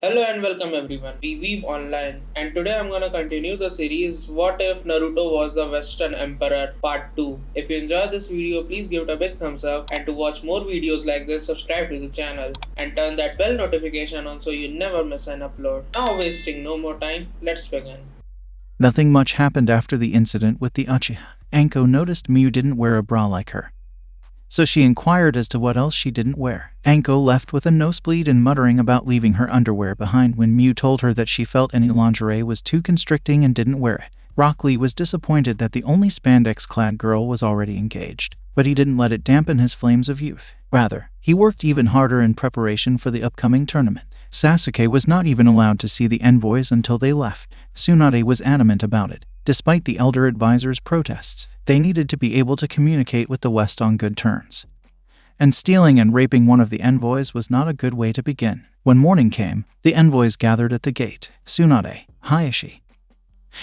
Hello and welcome everyone. We Weeb online, and today I'm gonna continue the series What If Naruto Was the Western Emperor Part 2. If you enjoyed this video, please give it a big thumbs up, and to watch more videos like this, subscribe to the channel and turn that bell notification on so you never miss an upload. Now wasting no more time, let's begin. Nothing much happened after the incident with the Uchiha. Anko noticed Miu didn't wear a bra like her, so she inquired as to what else she didn't wear. Anko left with a nosebleed and muttering about leaving her underwear behind when Miu told her that she felt any lingerie was too constricting and didn't wear it. Rock Lee was disappointed that the only spandex-clad girl was already engaged, but he didn't let it dampen his flames of youth. Rather, he worked even harder in preparation for the upcoming tournament. Sasuke was not even allowed to see the envoys until they left. Tsunade was adamant about it. Despite the elder advisor's protests, they needed to be able to communicate with the West on good terms. And stealing and raping one of the envoys was not a good way to begin. When morning came, the envoys gathered at the gate. Tsunade, Hayashi,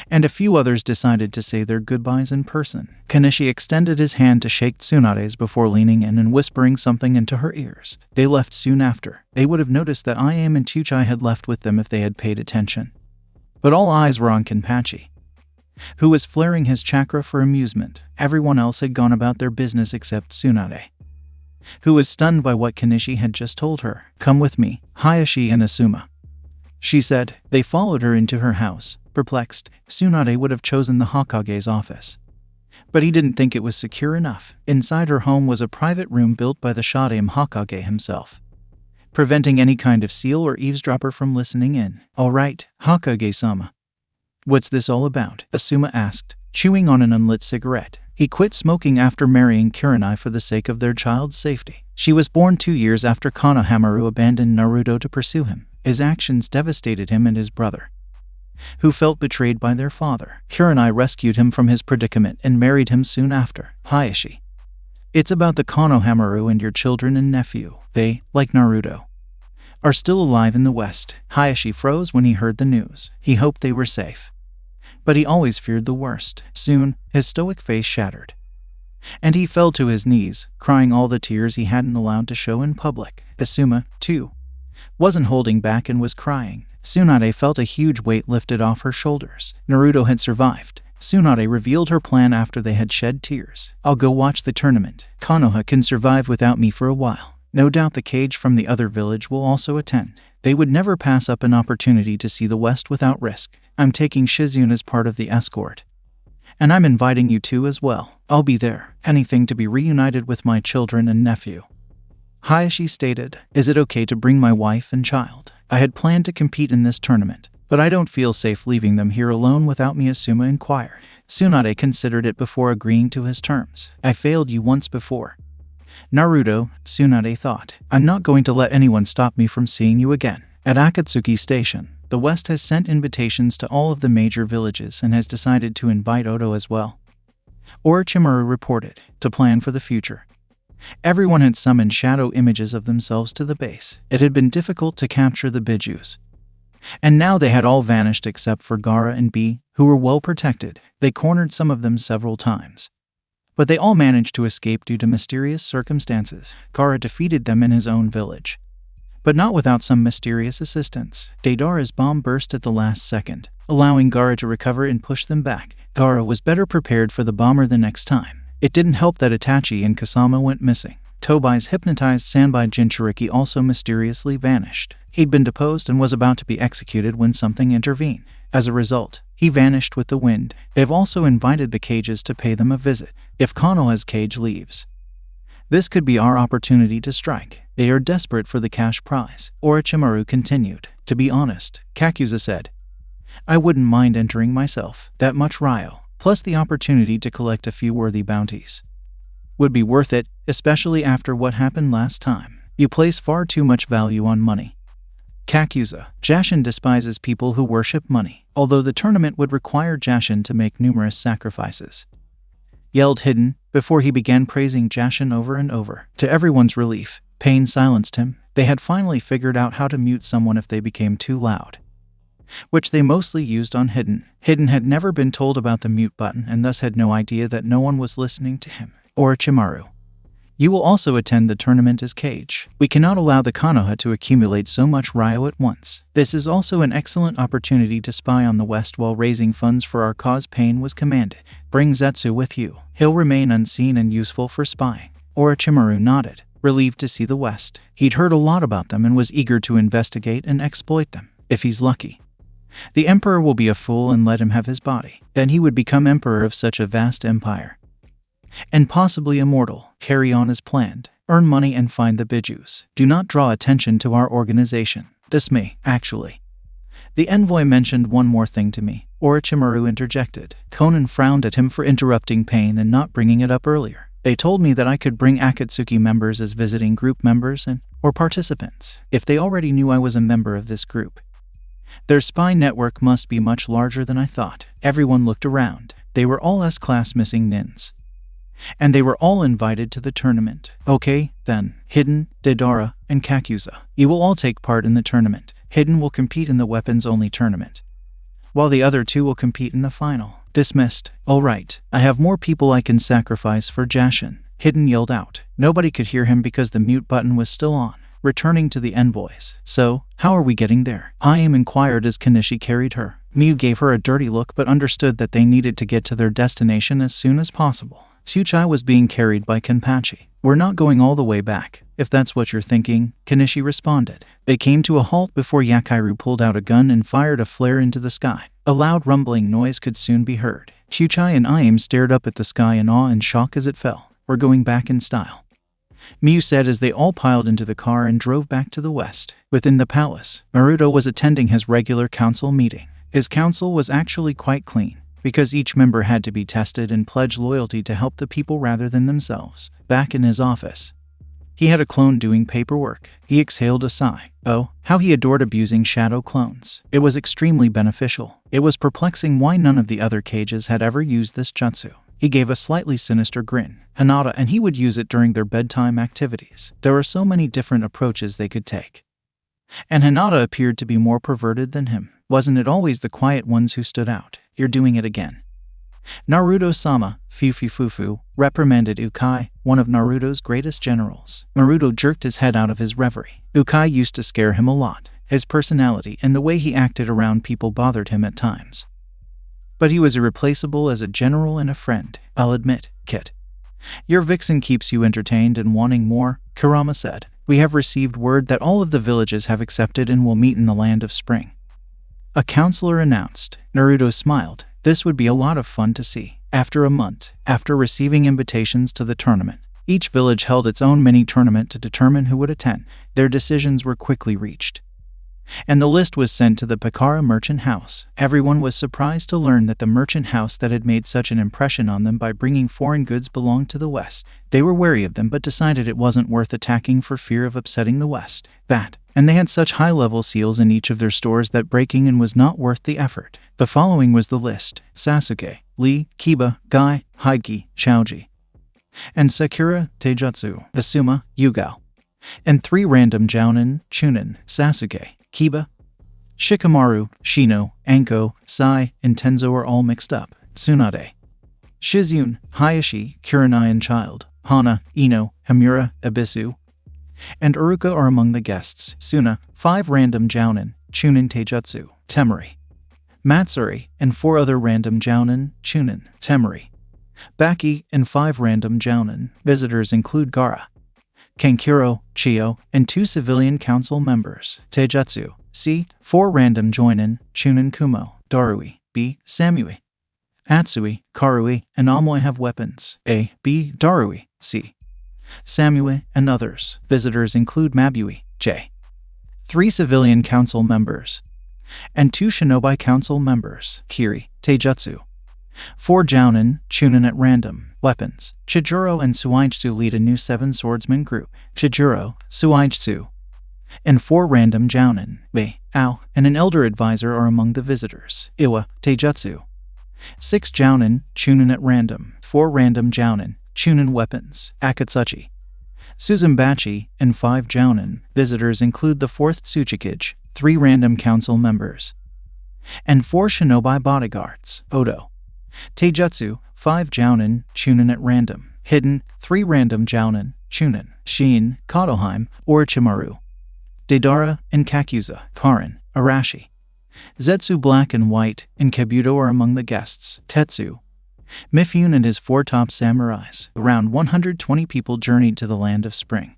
and a few others decided to say their goodbyes in person. Kanishi extended his hand to shake Tsunade's before leaning in and whispering something into her ears. They left soon after. They would have noticed that Iam and Tuchai had left with them if they had paid attention. But all eyes were on Kenpachi, who was flaring his chakra for amusement. Everyone else had gone about their business except Tsunade, who was stunned by what Kanishi had just told her. "Come with me, Hayashi and Asuma," she said. They followed her into her house. Perplexed, Tsunade would have chosen the Hokage's office, but he didn't think it was secure enough. Inside her home was a private room built by the Shodaime Hokage himself, preventing any kind of seal or eavesdropper from listening in. "All right, Hokage-sama. What's this all about?" Asuma asked, chewing on an unlit cigarette. He quit smoking after marrying Kurenai for the sake of their child's safety. She was born 2 years after Konohamaru abandoned Naruto to pursue him. His actions devastated him and his brother, who felt betrayed by their father. Kurenai rescued him from his predicament and married him soon after. "Hayashi, it's about the Konohamaru and your children and nephew. They, like Naruto, are still alive in the West." Hayashi froze when he heard the news. He hoped they were safe, but he always feared the worst. Soon, his stoic face shattered, and he fell to his knees, crying all the tears he hadn't allowed to show in public. Asuma, too, wasn't holding back and was crying. Tsunade felt a huge weight lifted off her shoulders. Naruto had survived. Tsunade revealed her plan after they had shed tears. "I'll go watch the tournament. Konoha can survive without me for a while. No doubt the Kage from the other village will also attend. They would never pass up an opportunity to see the West without risk. I'm taking Shizune as part of the escort, and I'm inviting you too as well. I'll be there. Anything to be reunited with my children and nephew." Hayashi stated, "Is it okay to bring my wife and child? I had planned to compete in this tournament, but I don't feel safe leaving them here alone without me," Asuma inquired. Tsunade considered it before agreeing to his terms. "I failed you once before, Naruto," Tsunade thought. "I'm not going to let anyone stop me from seeing you again." At Akatsuki Station, the West has sent invitations to all of the major villages and has decided to invite Oto as well, Orochimaru reported, to plan for the future. Everyone had summoned shadow images of themselves to the base. It had been difficult to capture the Bijus, and now they had all vanished except for Gaara and B, who were well protected. They cornered some of them several times, but they all managed to escape due to mysterious circumstances. Gaara defeated them in his own village, but not without some mysterious assistance. Deidara's bomb burst at the last second, allowing Gaara to recover and push them back. Gaara was better prepared for the bomber the next time. It didn't help that Itachi and Kasama went missing. Tobai's hypnotized Sanbai Jinchuriki also mysteriously vanished. He'd been deposed and was about to be executed when something intervened. As a result, he vanished with the wind. They've also invited the Kages to pay them a visit. If Konoha's Kage leaves, this could be our opportunity to strike. They are desperate for the cash prize. Orochimaru continued. "To be honest," Kakuza said, "I wouldn't mind entering myself. That much Ryo, plus the opportunity to collect a few worthy bounties, would be worth it, especially after what happened last time. You place far too much value on money." Kakuza, Jashin despises people who worship money, although the tournament would require Jashin to make numerous sacrifices, yelled Hidden, before he began praising Jashin over and over. To everyone's relief, Pain silenced him. They had finally figured out how to mute someone if they became too loud, which they mostly used on Hidden. Hidden had never been told about the mute button and thus had no idea that no one was listening to him. Orochimaru, You will also attend the tournament as Cage. We cannot allow the Konoha to accumulate so much Ryo at once. This is also an excellent opportunity to spy on the West while raising funds for our cause. Pain was commanded. Bring Zetsu with you. He'll remain unseen and useful for spying. Orochimaru nodded, relieved to see the West. He'd heard a lot about them and was eager to investigate and exploit them, if he's lucky. The Emperor will be a fool and let him have his body. Then he would become Emperor of such a vast empire. And possibly immortal. Carry on as planned. Earn money and find the Bijus. Do not draw attention to our organization. This may, actually. The envoy mentioned one more thing to me. Orochimaru interjected. Conan frowned at him for interrupting Pain and not bringing it up earlier. They told me that I could bring Akatsuki members as visiting group members or participants, if they already knew I was a member of this group. Their spy network must be much larger than I thought. Everyone looked around. They were all S-class missing nins. And they were all invited to the tournament. Okay, then. Hidden, Deidara, and Kakuza. You will all take part in the tournament. Hidden will compete in the weapons-only tournament, while the other two will compete in the final. Dismissed. All right. I have more people I can sacrifice for Jashin. Hidden yelled out. Nobody could hear him because the mute button was still on. Returning to the envoys. So, how are we getting there? I am inquired as Kanishi carried her. Miu gave her a dirty look but understood that they needed to get to their destination as soon as possible. Tsuchai was being carried by Kenpachi. We're not going all the way back, if that's what you're thinking, Kanishi responded. They came to a halt before Yakairu pulled out a gun and fired a flare into the sky. A loud rumbling noise could soon be heard. Tsuchai and Iam stared up at the sky in awe and shock as it fell. We're going back in style, Miu said as they all piled into the car and drove back to the west. Within the palace, Naruto was attending his regular council meeting. His council was actually quite clean, because each member had to be tested and pledge loyalty to help the people rather than themselves. Back in his office, he had a clone doing paperwork. He exhaled a sigh. Oh, how he adored abusing shadow clones. It was extremely beneficial. It was perplexing why none of the other cages had ever used this jutsu. He gave a slightly sinister grin. Hinata and he would use it during their bedtime activities. There were so many different approaches they could take. And Hinata appeared to be more perverted than him. Wasn't it always the quiet ones who stood out? You're doing it again. Naruto-sama, Fufu, reprimanded Ukai, one of Naruto's greatest generals. Naruto jerked his head out of his reverie. Ukai used to scare him a lot. His personality and the way he acted around people bothered him at times. But he was irreplaceable as a general and a friend. I'll admit, Kit. Your vixen keeps you entertained and wanting more, Kurama said. We have received word that all of the villages have accepted and will meet in the Land of Spring, a counselor announced. Naruto smiled. This would be a lot of fun to see. After a month, after receiving invitations to the tournament, each village held its own mini-tournament to determine who would attend. Their decisions were quickly reached, and the list was sent to the Pakara merchant house. Everyone was surprised to learn that the merchant house that had made such an impression on them by bringing foreign goods belonged to the West. They were wary of them but decided it wasn't worth attacking for fear of upsetting the West. And they had such high-level seals in each of their stores that breaking in was not worth the effort. The following was the list: Sasuke, Lee, Kiba, Guy, Heidki, Shaoji, and Sakura, Taijutsu, the Suma, Yugao, and 3 random Jounin, Chunin, Sasuke, Kiba, Shikamaru, Shino, Anko, Sai, and Tenzo are all mixed up. Tsunade, Shizune, Hayashi, Kurenai and Child, Hana, Ino, Hamura, Abisu, and Uruka are among the guests. Suna, 5 random Jounin, Chunin Taijutsu, Temari, Matsuri, and 4 other random Jounin, Chunin, Temari, Baki, and 5 random Jounin. Visitors include Gaara, Kankuro, Chio, and 2 civilian council members. Taijutsu, C, 4 random Joinin, Chunin Kumo, Darui, B, Samui, Atsui, Karui, and Amoy have weapons. A, B, Darui, C, Samui, and others. Visitors include Mabui, J, 3 civilian council members, and 2 shinobi council members. Kiri, Taijutsu, 4 Jounin, Chunin at random. Weapons. Chijuro and Suichitsu lead a new 7 swordsman group. Chijuro, Suichitsu, and 4 random Jounin, Bei, Ao, and an elder advisor are among the visitors. Iwa, Taijutsu, 6 Jounin, Chunin at random. 4 random Jounin, Chunin weapons. Akatsuchi, Suzumbachi, and 5 Jounin. Visitors include the 4th Tsuchikage, 3 random council members, and 4 shinobi bodyguards. Odo, Taijutsu, 5 Jounin, Chunin at random. Hidden, 3 random Jounin, Chunin, Shin, Kotoheim, Orochimaru, Deidara, and Kakuza, Karin, Arashi, Zetsu Black and White, and Kabuto are among the guests. Tetsu, Mifune and his 4 top samurais. Around 120 people journeyed to the Land of Spring.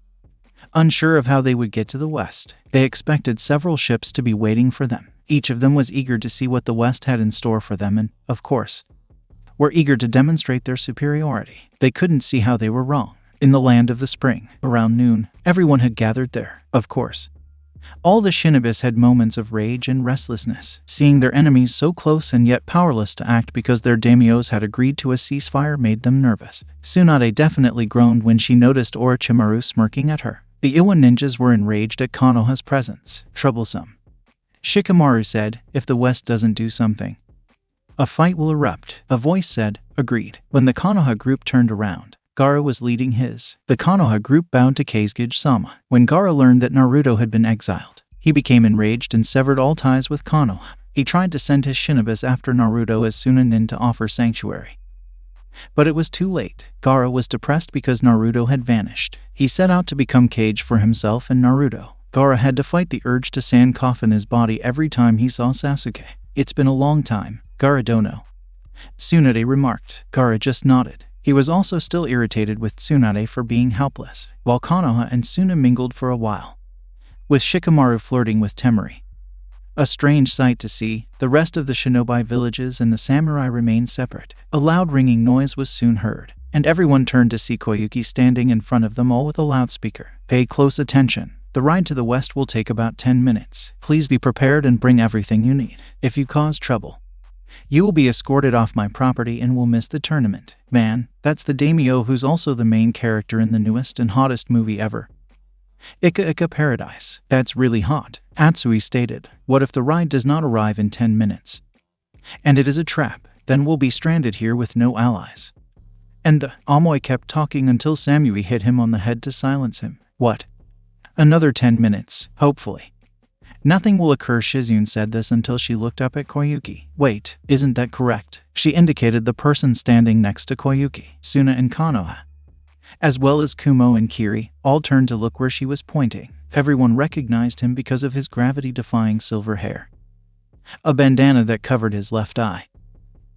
Unsure of how they would get to the west, they expected several ships to be waiting for them. Each of them was eager to see what the west had in store for them and, of course, were eager to demonstrate their superiority. They couldn't see how they were wrong. In the Land of the Spring, around noon, everyone had gathered there, of course. All the shinobis had moments of rage and restlessness, seeing their enemies so close and yet powerless to act because their daimyos had agreed to a ceasefire made them nervous. Tsunade definitely groaned when she noticed Orochimaru smirking at her. The Iwa ninjas were enraged at Konoha's presence. Troublesome. Shikamaru said, if the West doesn't do something, a fight will erupt. A voice said, agreed. When the Konoha group turned around, Gaara was leading his. The Konoha group bowed to Kazekage-sama. When Gaara learned that Naruto had been exiled, he became enraged and severed all ties with Konoha. He tried to send his shinobis after Naruto as Sunanin to offer sanctuary. But it was too late. Gaara was depressed because Naruto had vanished. He set out to become Kage for himself and Naruto. Gaara had to fight the urge to sand coffin his body every time he saw Sasuke. It's been a long time, Gaara dono. Tsunade remarked. Gaara just nodded. He was also still irritated with Tsunade for being helpless, while Konoha and Suna mingled for a while, with Shikamaru flirting with Temari. A strange sight to see, the rest of the shinobi villages and the samurai remained separate. A loud ringing noise was soon heard, and everyone turned to see Koyuki standing in front of them all with a loudspeaker. Pay close attention. The ride to the west will take about 10 minutes. Please be prepared and bring everything you need. If you cause trouble, you will be escorted off my property and will miss the tournament. Man, that's the daimyo who's also the main character in the newest and hottest movie ever. Ika Ika Paradise. That's really hot, Atsui stated. What if the ride does not arrive in 10 minutes? And it is a trap, then we'll be stranded here with no allies. And the Amoy kept talking until Samui hit him on the head to silence him. What? Another 10 minutes, hopefully. Nothing will occur. Shizune said this until she looked up at Koyuki. Wait, isn't that correct? She indicated the person standing next to Koyuki. Suna and Konoha, as well as Kumo and Kiri, all turned to look where she was pointing. Everyone recognized him because of his gravity-defying silver hair, a bandana that covered his left eye,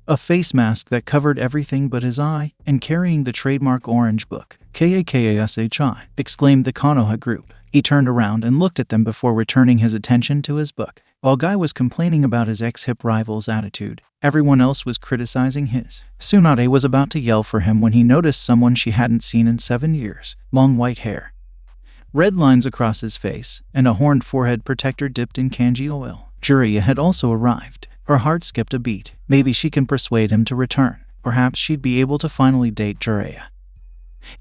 a face mask that covered everything but his eye, and carrying the trademark orange book. K-A-K-A-S-H-I, exclaimed the Konoha group. He turned around and looked at them before returning his attention to his book. While Guy was complaining about his ex-hip rival's attitude, everyone else was criticizing his. Tsunade was about to yell for him when he noticed someone she hadn't seen in 7 years. Long white hair, red lines across his face, and a horned forehead protector dipped in kanji oil. Jiraiya had also arrived. Her heart skipped a beat. Maybe she can persuade him to return. Perhaps she'd be able to finally date Jiraiya,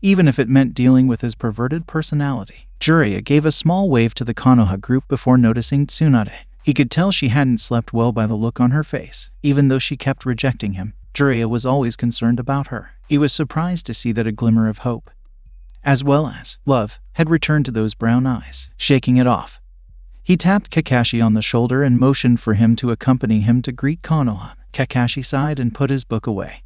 even if it meant dealing with his perverted personality. Jiraiya gave a small wave to the Konoha group before noticing Tsunade. He could tell she hadn't slept well by the look on her face. Even though she kept rejecting him, Jiraiya was always concerned about her. He was surprised to see that a glimmer of hope, as well as love, had returned to those brown eyes. Shaking it off, he tapped Kakashi on the shoulder and motioned for him to accompany him to greet Konoha. Kakashi sighed and put his book away,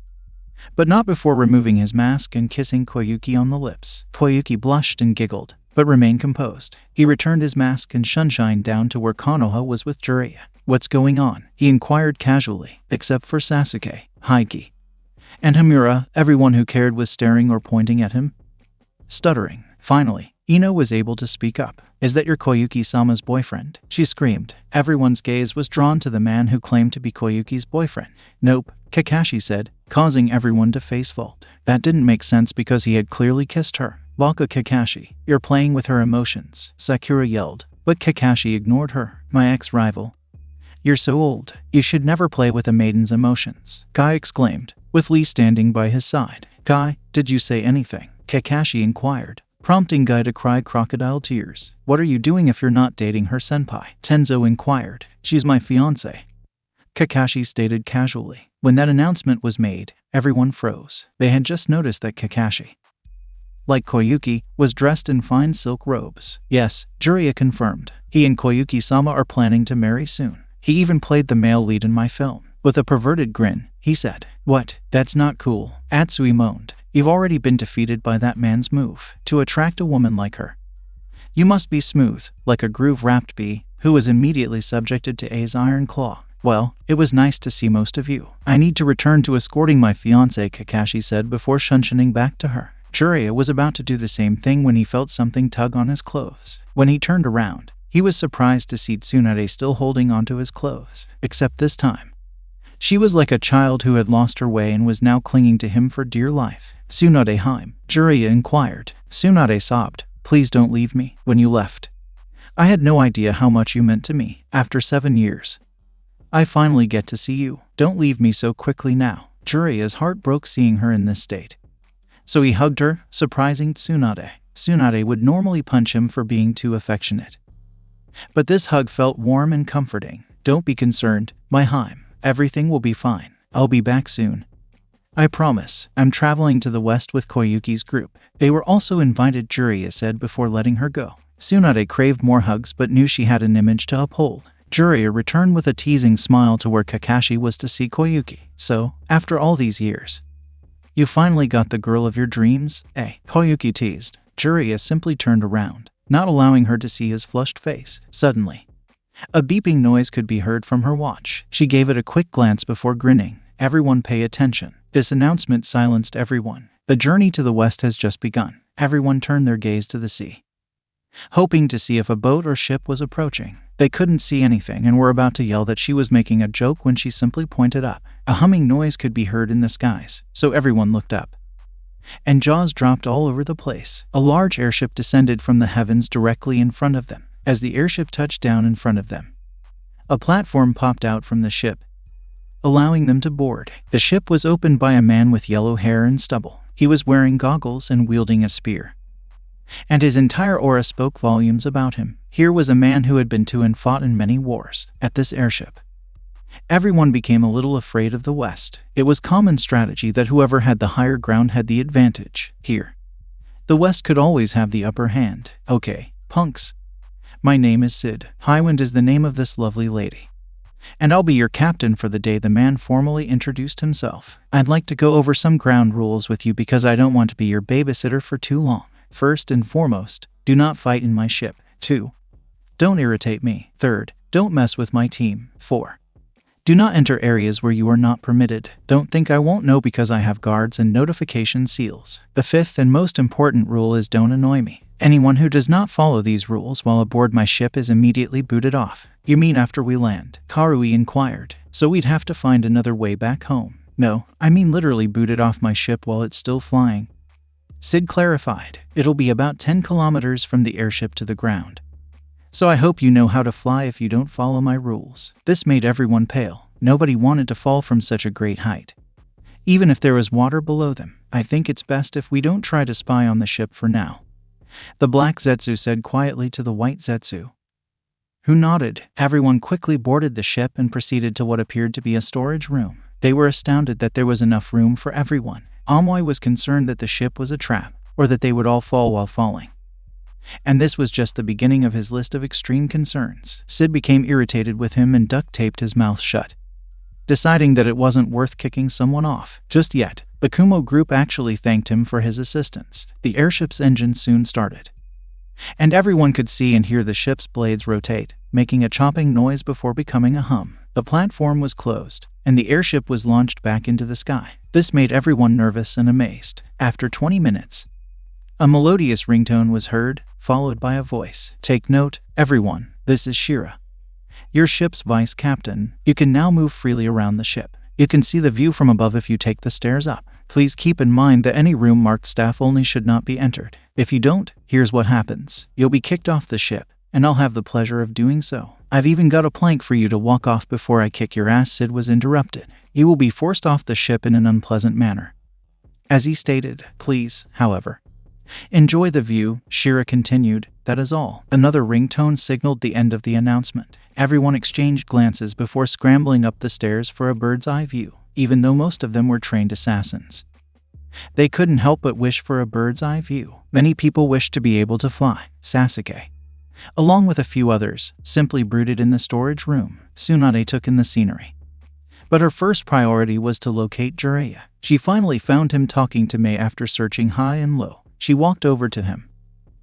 but not before removing his mask and kissing Koyuki on the lips. Koyuki blushed and giggled, but remained composed. He returned his mask and sunshine down to where Konoha was with Jiraiya. What's going on? He inquired casually. Except for Sasuke, Haiki, and Hamura, everyone who cared was staring or pointing at him. Stuttering, finally, Ino was able to speak up. Is that your Koyuki-sama's boyfriend? She screamed. Everyone's gaze was drawn to the man who claimed to be Koyuki's boyfriend. Nope, Kakashi said, causing everyone to face fault. That didn't make sense because he had clearly kissed her. Baka Kakashi, you're playing with her emotions, Sakura yelled, but Kakashi ignored her. My ex-rival. You're so old. You should never play with a maiden's emotions, Guy exclaimed, with Lee standing by his side. Guy, did you say anything? Kakashi inquired, prompting Guy to cry crocodile tears. What are you doing if you're not dating her senpai? Tenzo inquired. She's my fiancé, Kakashi stated casually. When that announcement was made, everyone froze. They had just noticed that Kakashi, like Koyuki, was dressed in fine silk robes. Yes, Jiraiya confirmed. He and Koyuki-sama are planning to marry soon. He even played the male lead in my film. With a perverted grin, he said, What? That's not cool, Atsui moaned. You've already been defeated by that man's move to attract a woman like her. You must be smooth, like a groove-wrapped bee, who was immediately subjected to A's iron claw. Well, it was nice to see most of you. I need to return to escorting my fiancée, Kakashi said before shunshunning back to her. Jiraiya was about to do the same thing when he felt something tug on his clothes. When he turned around, he was surprised to see Tsunade still holding onto his clothes, except this time she was like a child who had lost her way and was now clinging to him for dear life. Tsunade Heim, Jiraiya inquired. Tsunade sobbed. Please don't leave me. When you left, I had no idea how much you meant to me. After 7 years, I finally get to see you. Don't leave me so quickly now. Jiraiya's heart broke seeing her in this state. So he hugged her, surprising Tsunade. Tsunade would normally punch him for being too affectionate, but this hug felt warm and comforting. Don't be concerned, my Heim. Everything will be fine. I'll be back soon. I promise. I'm traveling to the west with Koyuki's group. They were also invited, Jiraiya said before letting her go. Tsunade craved more hugs but knew she had an image to uphold. Jiraiya returned with a teasing smile to where Kakashi was to see Koyuki. So, after all these years, you finally got the girl of your dreams, eh? Koyuki teased. Jiraiya simply turned around, not allowing her to see his flushed face. Suddenly, a beeping noise could be heard from her watch. She gave it a quick glance before grinning. Everyone pay attention. This announcement silenced everyone. The journey to the west has just begun. Everyone turned their gaze to the sea, hoping to see if a boat or ship was approaching. They couldn't see anything and were about to yell that she was making a joke when she simply pointed up. A humming noise could be heard in the skies, so everyone looked up, and jaws dropped all over the place. A large airship descended from the heavens directly in front of them. As the airship touched down in front of them, a platform popped out from the ship, allowing them to board. The ship was opened by a man with yellow hair and stubble. He was wearing goggles and wielding a spear, and his entire aura spoke volumes about him. Here was a man who had been to and fought in many wars. At this airship, everyone became a little afraid of the West. It was common strategy that whoever had the higher ground had the advantage. Here, the West could always have the upper hand. Okay, punks. My name is Sid. Highwind is the name of this lovely lady, and I'll be your captain for the day. The man formally introduced himself. I'd like to go over some ground rules with you because I don't want to be your babysitter for too long. First and foremost, do not fight in my ship. 2. Don't irritate me. 3rd, don't mess with my team. 4. Do not enter areas where you are not permitted. Don't think I won't know because I have guards and notification seals. The 5th and most important rule is don't annoy me. Anyone who does not follow these rules while aboard my ship is immediately booted off. You mean after we land? Karui inquired. So we'd have to find another way back home. No, I mean literally booted off my ship while it's still flying. Sid clarified. It'll be about 10 kilometers from the airship to the ground. So I hope you know how to fly if you don't follow my rules. This made everyone pale. Nobody wanted to fall from such a great height, even if there was water below them. I think it's best if we don't try to spy on the ship for now, the black Zetsu said quietly to the white Zetsu, who nodded. Everyone quickly boarded the ship and proceeded to what appeared to be a storage room. They were astounded that there was enough room for everyone. Amoy was concerned that the ship was a trap, or that they would all fall while falling. And this was just the beginning of his list of extreme concerns. Sid became irritated with him and duct-taped his mouth shut, deciding that it wasn't worth kicking someone off just yet. The Kumo group actually thanked him for his assistance. The airship's engine soon started, and everyone could see and hear the ship's blades rotate, making a chopping noise before becoming a hum. The platform was closed, and the airship was launched back into the sky. This made everyone nervous and amazed. After 20 minutes, a melodious ringtone was heard, followed by a voice. Take note, everyone, this is Shira, your ship's vice captain. You can now move freely around the ship. You can see the view from above if you take the stairs up. Please keep in mind that any room marked staff only should not be entered. If you don't, here's what happens. You'll be kicked off the ship, and I'll have the pleasure of doing so. I've even got a plank for you to walk off before I kick your ass. Sid was interrupted. You will be forced off the ship in an unpleasant manner. As he stated, please, however, enjoy the view, Shira continued. That is all. Another ringtone signaled the end of the announcement. Everyone exchanged glances before scrambling up the stairs for a bird's eye view. Even though most of them were trained assassins, they couldn't help but wish for a bird's eye view. Many people wished to be able to fly. Sasuke, along with a few others, simply brooded in the storage room. Tsunade took in the scenery But her first priority was to locate Jiraiya. She finally found him talking to Mei after searching high and low. She walked over to him,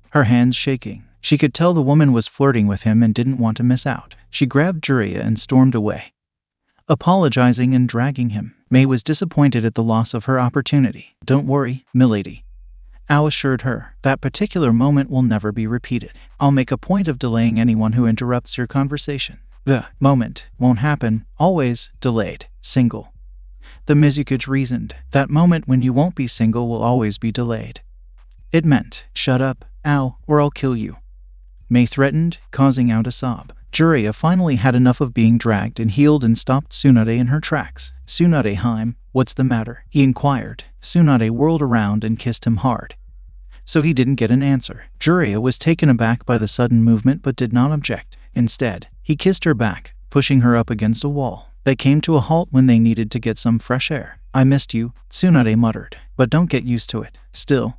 her hands shaking. She could tell the woman was flirting with him and didn't want to miss out. She grabbed Jiraiya and stormed away, apologizing and dragging him. Mei was disappointed at the loss of her opportunity. "Don't worry, milady," Ao assured her. "That particular moment will never be repeated. I'll make a point of delaying anyone who interrupts your conversation. The moment won't happen, always delayed. Single." The Mizukuge reasoned. "That moment when you won't be single will always be delayed." It meant, "Shut up, Ao, or I'll kill you," Mei threatened, causing Ao to sob. Jiraiya finally had enough of being dragged and healed and stopped Tsunade in her tracks. "Tsunade-heim, what's the matter?" he inquired. Tsunade whirled around and kissed him hard, so he didn't get an answer. Jiraiya was taken aback by the sudden movement but did not object. Instead, he kissed her back, pushing her up against a wall. They came to a halt when they needed to get some fresh air. "I missed you," Tsunade muttered, "but don't get used to it. Still,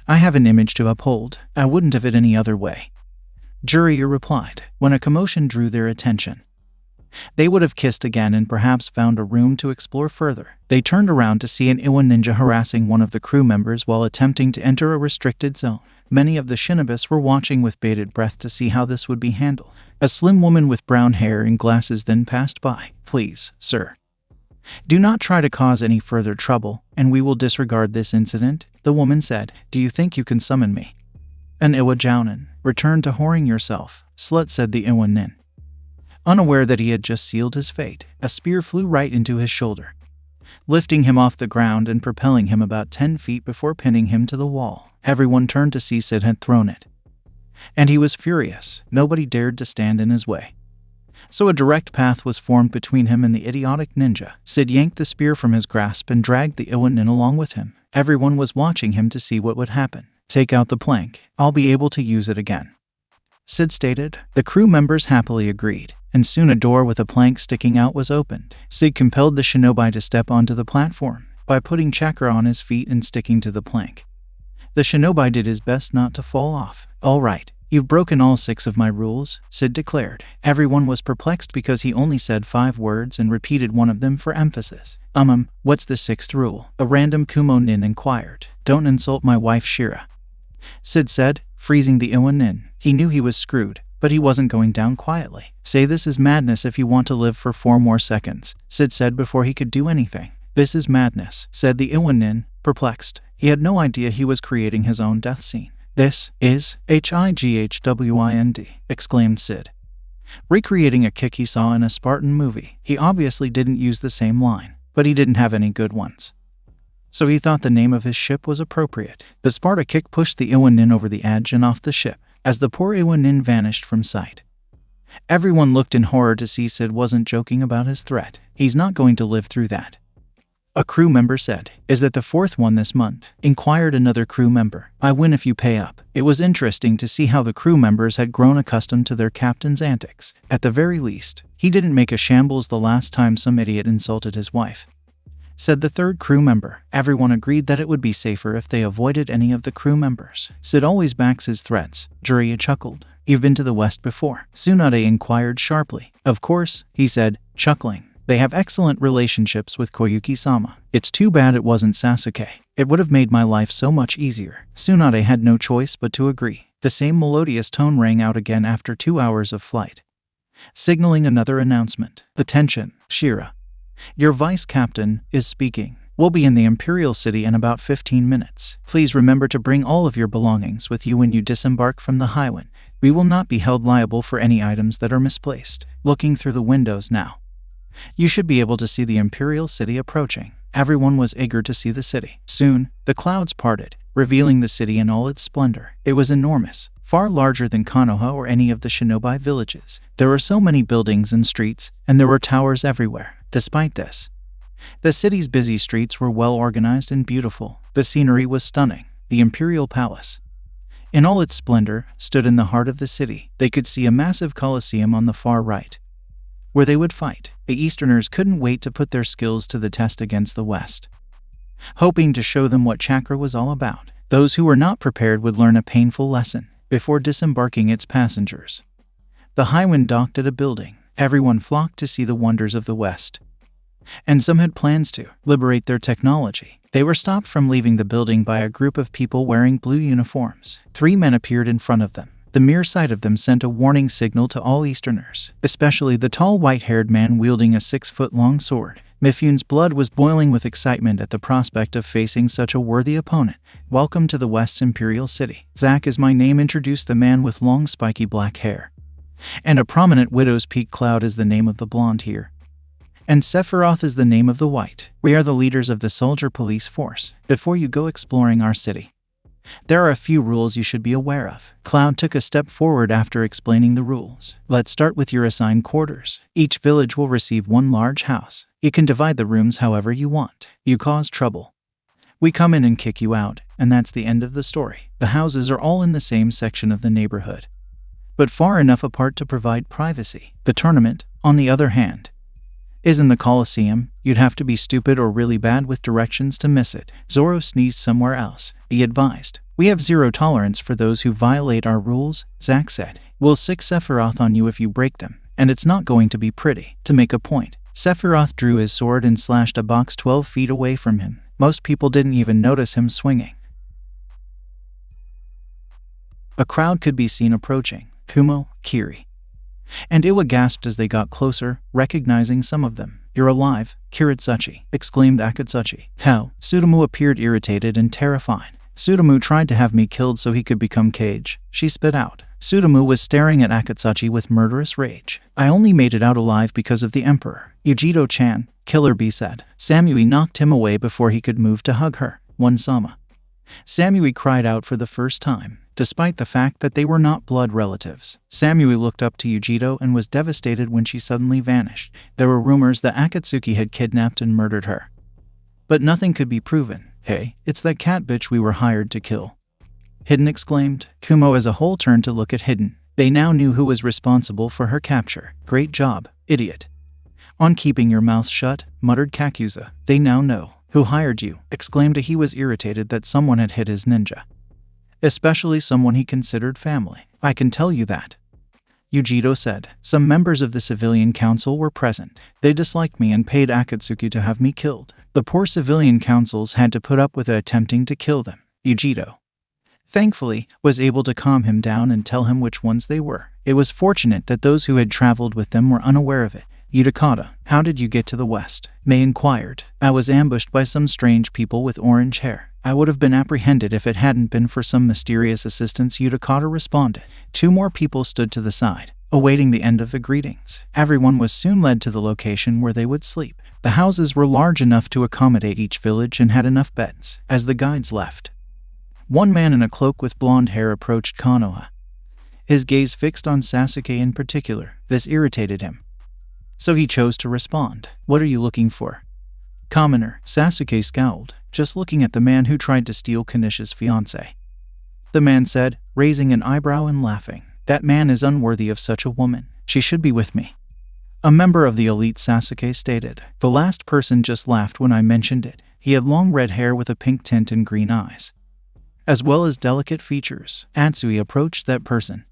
I have an image to uphold. I wouldn't have it any other way," Jiraiya replied. When a commotion drew their attention, they would have kissed again and perhaps found a room to explore further. They turned around to see an Iwa ninja harassing one of the crew members while attempting to enter a restricted zone. Many of the shinobis were watching with bated breath to see how this would be handled. A slim woman with brown hair and glasses then passed by. "Please, sir, do not try to cause any further trouble, and we will disregard this incident," the woman said. "Do you think you can summon me?" "An Iwa Jounin, return to whoring yourself, slut," said the Iwa nin. Unaware that he had just sealed his fate, a spear flew right into his shoulder, lifting him off the ground and propelling him about 10 feet before pinning him to the wall. Everyone turned to see Sid had thrown it, and he was furious. Nobody dared to stand in his way, so a direct path was formed between him and the idiotic ninja. Sid yanked the spear from his grasp and dragged the Iwa nin along with him. Everyone was watching him to see what would happen. "Take out the plank. I'll be able to use it again," Sid stated. The crew members happily agreed, and soon a door with a plank sticking out was opened. Sid compelled the shinobi to step onto the platform by putting Chakra on his feet and sticking to the plank. The shinobi did his best not to fall off. "All right, you've broken all 6 of my rules," Sid declared. Everyone was perplexed because he only said 5 words and repeated one of them for emphasis. What's the 6th rule?" a random Kumo nin inquired. "Don't insult my wife Shira," Sid said, freezing the Iwa nin. He knew he was screwed, but he wasn't going down quietly. "Say this is madness if you want to live for 4 more seconds," Sid said before he could do anything. "This is madness," said the Iwa nin, perplexed. He had no idea he was creating his own death scene. "This is HIGHWIND, exclaimed Sid, recreating a kick he saw in a Spartan movie. He obviously didn't use the same line, but he didn't have any good ones, so he thought the name of his ship was appropriate. The Sparta kick pushed the Iwa nin over the edge and off the ship, as the poor Iwa nin vanished from sight. Everyone looked in horror to see Sid wasn't joking about his threat. "He's not going to live through that," a crew member said. "Is that the 4th one this month?" inquired another crew member. "I win if you pay up." It was interesting to see how the crew members had grown accustomed to their captain's antics. At the very least, he didn't make a shambles the last time some idiot insulted his wife, said the 3rd crew member. Everyone agreed that it would be safer if they avoided any of the crew members. "Sid always backs his threats," Jiraiya chuckled. "You've been to the West before?" Tsunade inquired sharply. "Of course," he said, chuckling. "They have excellent relationships with Koyuki-sama. It's too bad it wasn't Sasuke. It would have made my life so much easier." Tsunade had no choice but to agree. The same melodious tone rang out again after 2 hours of flight, signaling another announcement. "Attention, Shira. Your vice captain is speaking. We'll be in the Imperial City in about 15 minutes. Please remember to bring all of your belongings with you when you disembark from the highway. We will not be held liable for any items that are misplaced." Looking through the windows now, you should be able to see the Imperial City approaching. Everyone was eager to see the city. Soon, the clouds parted, revealing the city in all its splendor. It was enormous, far larger than Konoha or any of the shinobi villages. There were so many buildings and streets, and there were towers everywhere. Despite this, the city's busy streets were well organized and beautiful. The scenery was stunning. The Imperial Palace, in all its splendor, stood in the heart of the city. They could see a massive Colosseum on the far right, where they would fight. The Easterners couldn't wait to put their skills to the test against the West, hoping to show them what chakra was all about. Those who were not prepared would learn a painful lesson before disembarking its passengers. The Highwind docked at a building. Everyone flocked to see the wonders of the West. and some had plans to liberate their technology. They were stopped from leaving the building by a group of people wearing blue uniforms. 3 men appeared in front of them. The mere sight of them sent a warning signal to all Easterners, especially the tall white-haired man wielding a 6-foot-long sword. Mifyun's blood was boiling with excitement at the prospect of facing such a worthy opponent. "Welcome to the West's Imperial City. Zack is my name," introduced the man with long spiky black hair. "And a prominent widow's peak cloud is the name of the blonde here. And Sephiroth is the name of the white. We are the leaders of the soldier police force. Before you go exploring our city, there are a few rules you should be aware of." Cloud took a step forward after explaining the rules. "Let's start with your assigned quarters. Each village will receive one large house. You can divide the rooms however you want. You cause trouble, we come in and kick you out, and that's the end of the story. The houses are all in the same section of the neighborhood, but far enough apart to provide privacy. The tournament, on the other hand, is in the Colosseum. You'd have to be stupid or really bad with directions to miss it." Zoro sneezed somewhere else. He advised, "We have zero tolerance for those who violate our rules," Zack said. "We'll sick Sephiroth on you if you break them, and it's not going to be pretty." To make a point, Sephiroth drew his sword and slashed a box 12 feet away from him. Most people didn't even notice him swinging. A crowd could be seen approaching. Kumo, Kiri, and Iwa gasped as they got closer, recognizing some of them. "You're alive, Kiritsuchi," exclaimed Akatsuchi. "How?" Tsutomu appeared irritated and terrified. "Tsutomu tried to have me killed so he could become Cage," she spit out. Tsutomu was staring at Akatsuchi with murderous rage. "I only made it out alive because of the Emperor." Yujiro-chan, Killer Bee said. Samui knocked him away before he could move to hug her. "One-sama." Samui cried out for the first time, despite the fact that they were not blood relatives. Samui looked up to Yujiro and was devastated when she suddenly vanished. There were rumors that Akatsuki had kidnapped and murdered her, but nothing could be proven. "Hey, it's that cat bitch we were hired to kill," Hidden exclaimed. Kumo as a whole turned to look at Hidden. They now knew who was responsible for her capture. "Great job, idiot, on keeping your mouth shut," muttered Kakuza. "They now know who hired you," exclaimed. He was irritated that someone had hit his ninja, especially someone he considered family. "I can tell you that," Yujiro said. "Some members of the civilian council were present. They disliked me and paid Akatsuki to have me killed. The poor civilian councils had to put up with attempting to kill them." Yujiro, thankfully, was able to calm him down and tell him which ones they were. It was fortunate that those who had traveled with them were unaware of it. "Yudakata, how did you get to the west?" Mei inquired. "I was ambushed by some strange people with orange hair. I would have been apprehended if it hadn't been for some mysterious assistance," Yudakata responded. 2 more people stood to the side, awaiting the end of the greetings. Everyone was soon led to the location where they would sleep. The houses were large enough to accommodate each village and had enough beds. As the guides left, one man in a cloak with blonde hair approached Konoha, his gaze fixed on Sasuke in particular. This irritated him, so he chose to respond. "What are you looking for, commoner?" Sasuke scowled, just looking at the man who tried to steal Kanisha's fiancé. The man said, raising an eyebrow and laughing. "That man is unworthy of such a woman. She should be with me." A member of the elite, Sasuke stated. "The last person just laughed when I mentioned it. He had long red hair with a pink tint and green eyes, as well as delicate features." Atsui approached that person,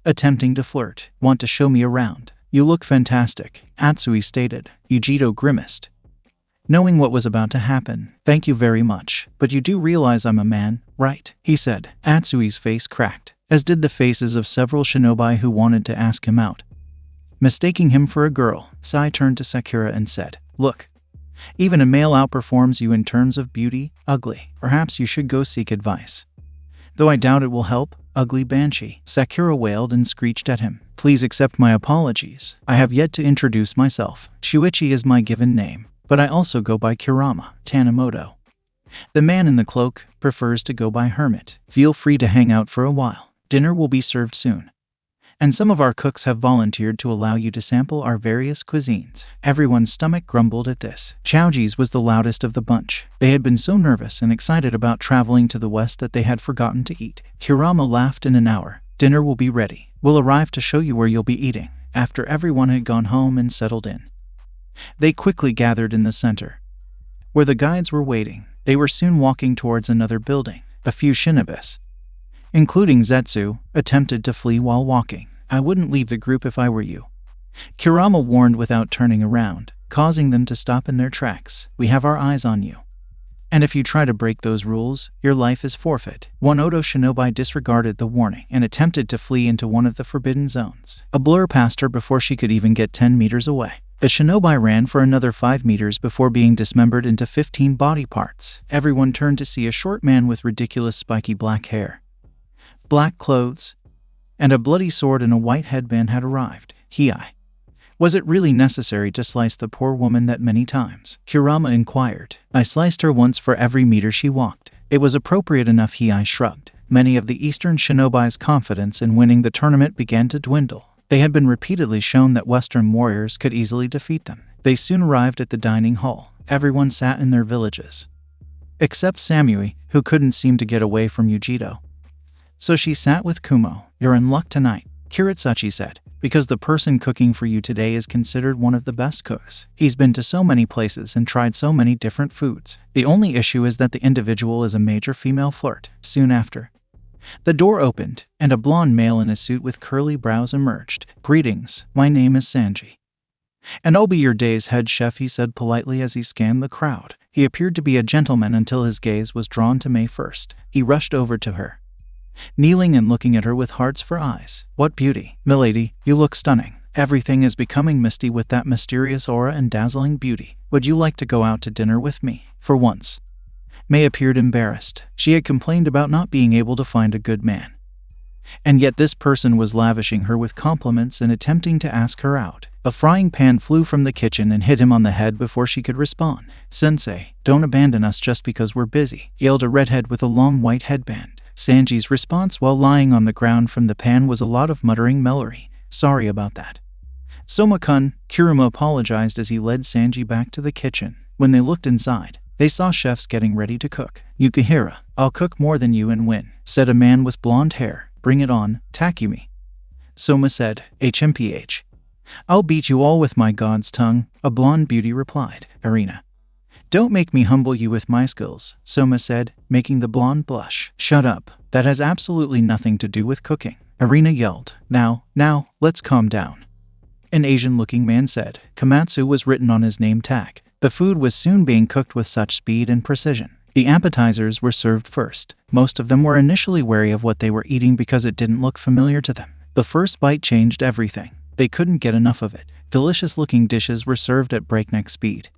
attempting to flirt. "Want to show me around? You look fantastic," Atsui stated. Yujiro grimaced, knowing what was about to happen. "Thank you very much, but you do realize I'm a man, right?" he said. Atsui's face cracked, as did the faces of several shinobi who wanted to ask him out. Mistaking him for a girl, Sai turned to Sakura and said, "Look, even a male outperforms you in terms of beauty, ugly. Perhaps you should go seek advice. Though I doubt it will help, ugly banshee." Sakura wailed and screeched at him. "Please accept my apologies. I have yet to introduce myself. Shuichi is my given name, but I also go by Kurama Tanimoto. The man in the cloak prefers to go by Hermit. Feel free to hang out for a while. Dinner will be served soon, and some of our cooks have volunteered to allow you to sample our various cuisines." Everyone's stomach grumbled at this. Chaoji's was the loudest of the bunch. They had been so nervous and excited about traveling to the west that they had forgotten to eat. Kurama laughed. "In an hour, dinner will be ready. We'll arrive to show you where you'll be eating." After everyone had gone home and settled in, they quickly gathered in the center, where the guides were waiting. They were soon walking towards another building. A few shinobis, including Zetsu, attempted to flee while walking. "I wouldn't leave the group if I were you," Kurama warned without turning around. causing them to stop in their tracks. "We have our eyes on you. And if you try to break those rules, your life is forfeit." One Odo shinobi disregarded the warning and attempted to flee into one of the forbidden zones. A blur passed her before she could even get 10 meters away. The shinobi ran for another 5 meters before being dismembered into 15 body parts. Everyone turned to see a short man with ridiculous spiky black hair, black clothes, and a bloody sword and a white headband had arrived. Was it really necessary to slice the poor woman that many times? Kurama inquired. "I sliced her once for every meter she walked. It was appropriate enough," Hiei shrugged. Many of the Eastern shinobi's confidence in winning the tournament began to dwindle. They had been repeatedly shown that Western warriors could easily defeat them. They soon arrived at the dining hall. Everyone sat in their villages, except Samui, who couldn't seem to get away from Yujito. So she sat with Kumo. "You're in luck tonight," Kiritsuchi said, "because the person cooking for you today is considered one of the best cooks. He's been to so many places and tried so many different foods. The only issue is that the individual is a major female flirt." Soon after, the door opened, and a blonde male in a suit with curly brows emerged. "Greetings, my name is Sanji, and I'll be your day's head chef," he said politely as he scanned the crowd. He appeared to be a gentleman until his gaze was drawn to May 1st. He rushed over to her, kneeling and looking at her with hearts for eyes. "What beauty! Milady, you look stunning. Everything is becoming misty with that mysterious aura and dazzling beauty. Would you like to go out to dinner with me?" For once, May appeared embarrassed. She had complained about not being able to find a good man, and yet this person was lavishing her with compliments and attempting to ask her out. A frying pan flew from the kitchen and hit him on the head before she could respond. "Sensei, don't abandon us just because we're busy," yelled a redhead with a long white headband. Sanji's response while lying on the ground from the pan was a lot of muttering Mellory. "Sorry about that, Soma-kun," Kuruma apologized as he led Sanji back to the kitchen. When they looked inside, they saw chefs getting ready to cook. "Yukihira, I'll cook more than you and win," said a man with blonde hair. "Bring it on, Takumi," Soma said. "HMPH. I'll beat you all with my god's tongue," a blonde beauty replied. "Arena, don't make me humble you with my skills," Soma said, making the blonde blush. "Shut up. That has absolutely nothing to do with cooking," Arena yelled. Now, let's calm down," an Asian-looking man said. Komatsu was written on his name tag. The food was soon being cooked with such speed and precision. The appetizers were served first. Most of them were initially wary of what they were eating because it didn't look familiar to them. The first bite changed everything. They couldn't get enough of it. Delicious-looking dishes were served at breakneck speed,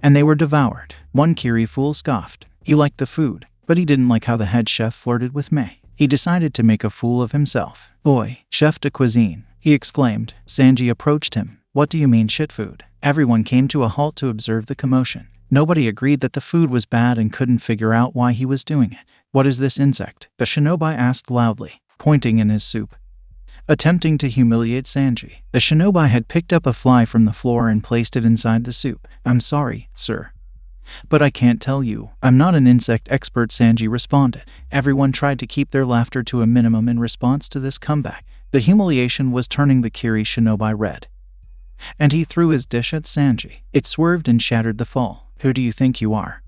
and they were devoured. One Kiri fool scoffed. He liked the food, but he didn't like how the head chef flirted with May. He decided to make a fool of himself. "Oi, chef de cuisine," he exclaimed. Sanji approached him. "What do you mean shit food?" Everyone came to a halt to observe the commotion. Nobody agreed that the food was bad and couldn't figure out why he was doing it. "What is this insect?" the shinobi asked loudly, pointing in his soup, attempting to humiliate Sanji. The shinobi had picked up a fly from the floor and placed it inside the soup. "I'm sorry, sir, but I can't tell you. I'm not an insect expert," Sanji responded. Everyone tried to keep their laughter to a minimum in response to this comeback. The humiliation was turning the Kiri shinobi red, and he threw his dish at Sanji. It swerved and shattered the fall. "Who do you think you are?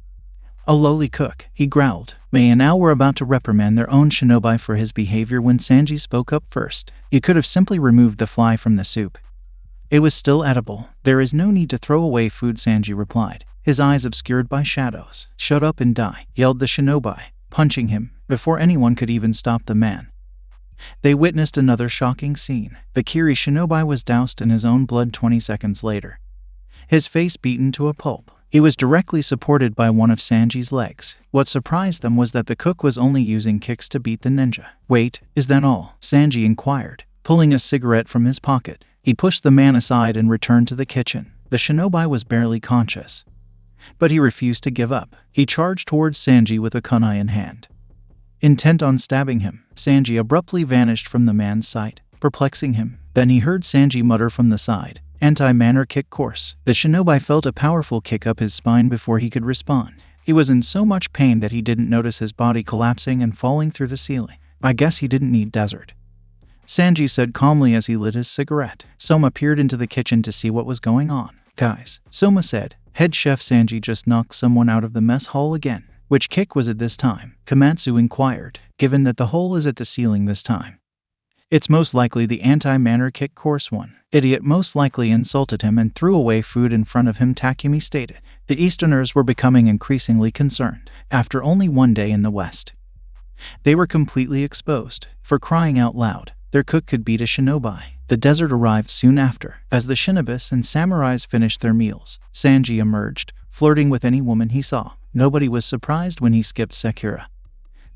A lowly cook," he growled. May and Al were about to reprimand their own shinobi for his behavior when Sanji spoke up first. "You could have simply removed the fly from the soup. It was still edible. There is no need to throw away food," Sanji replied, his eyes obscured by shadows. "Shut up and die," yelled the shinobi, punching him before anyone could even stop the man. They witnessed another shocking scene. The Kiri shinobi was doused in his own blood 20 seconds later, his face beaten to a pulp. He was directly supported by one of Sanji's legs. What surprised them was that the cook was only using kicks to beat the ninja. "Wait, is that all?" Sanji inquired, pulling a cigarette from his pocket. He pushed the man aside and returned to the kitchen. The shinobi was barely conscious, but he refused to give up. He charged towards Sanji with a kunai in hand, intent on stabbing him. Sanji abruptly vanished from the man's sight, perplexing him. Then he heard Sanji mutter from the side, "Anti-manner kick course." The shinobi felt a powerful kick up his spine before he could respond. He was in so much pain that he didn't notice his body collapsing and falling through the ceiling. "I guess he didn't need desert," Sanji said calmly as he lit his cigarette. Soma peered into the kitchen to see what was going on. "Guys," Soma said, "head chef Sanji just knocked someone out of the mess hall again." "Which kick was it this time?" Komatsu inquired, "given that the hole is at the ceiling this time, It's most likely the anti-manner kick course one. Idiot most likely insulted him and threw away food in front of him, Takumi stated. The Easterners were becoming increasingly concerned. After only one day in the West, they were completely exposed. For crying out loud, their cook could beat a shinobi. The desert arrived soon after. As the shinobis and samurais finished their meals, Sanji emerged, flirting with any woman he saw. Nobody was surprised when he skipped Sakura,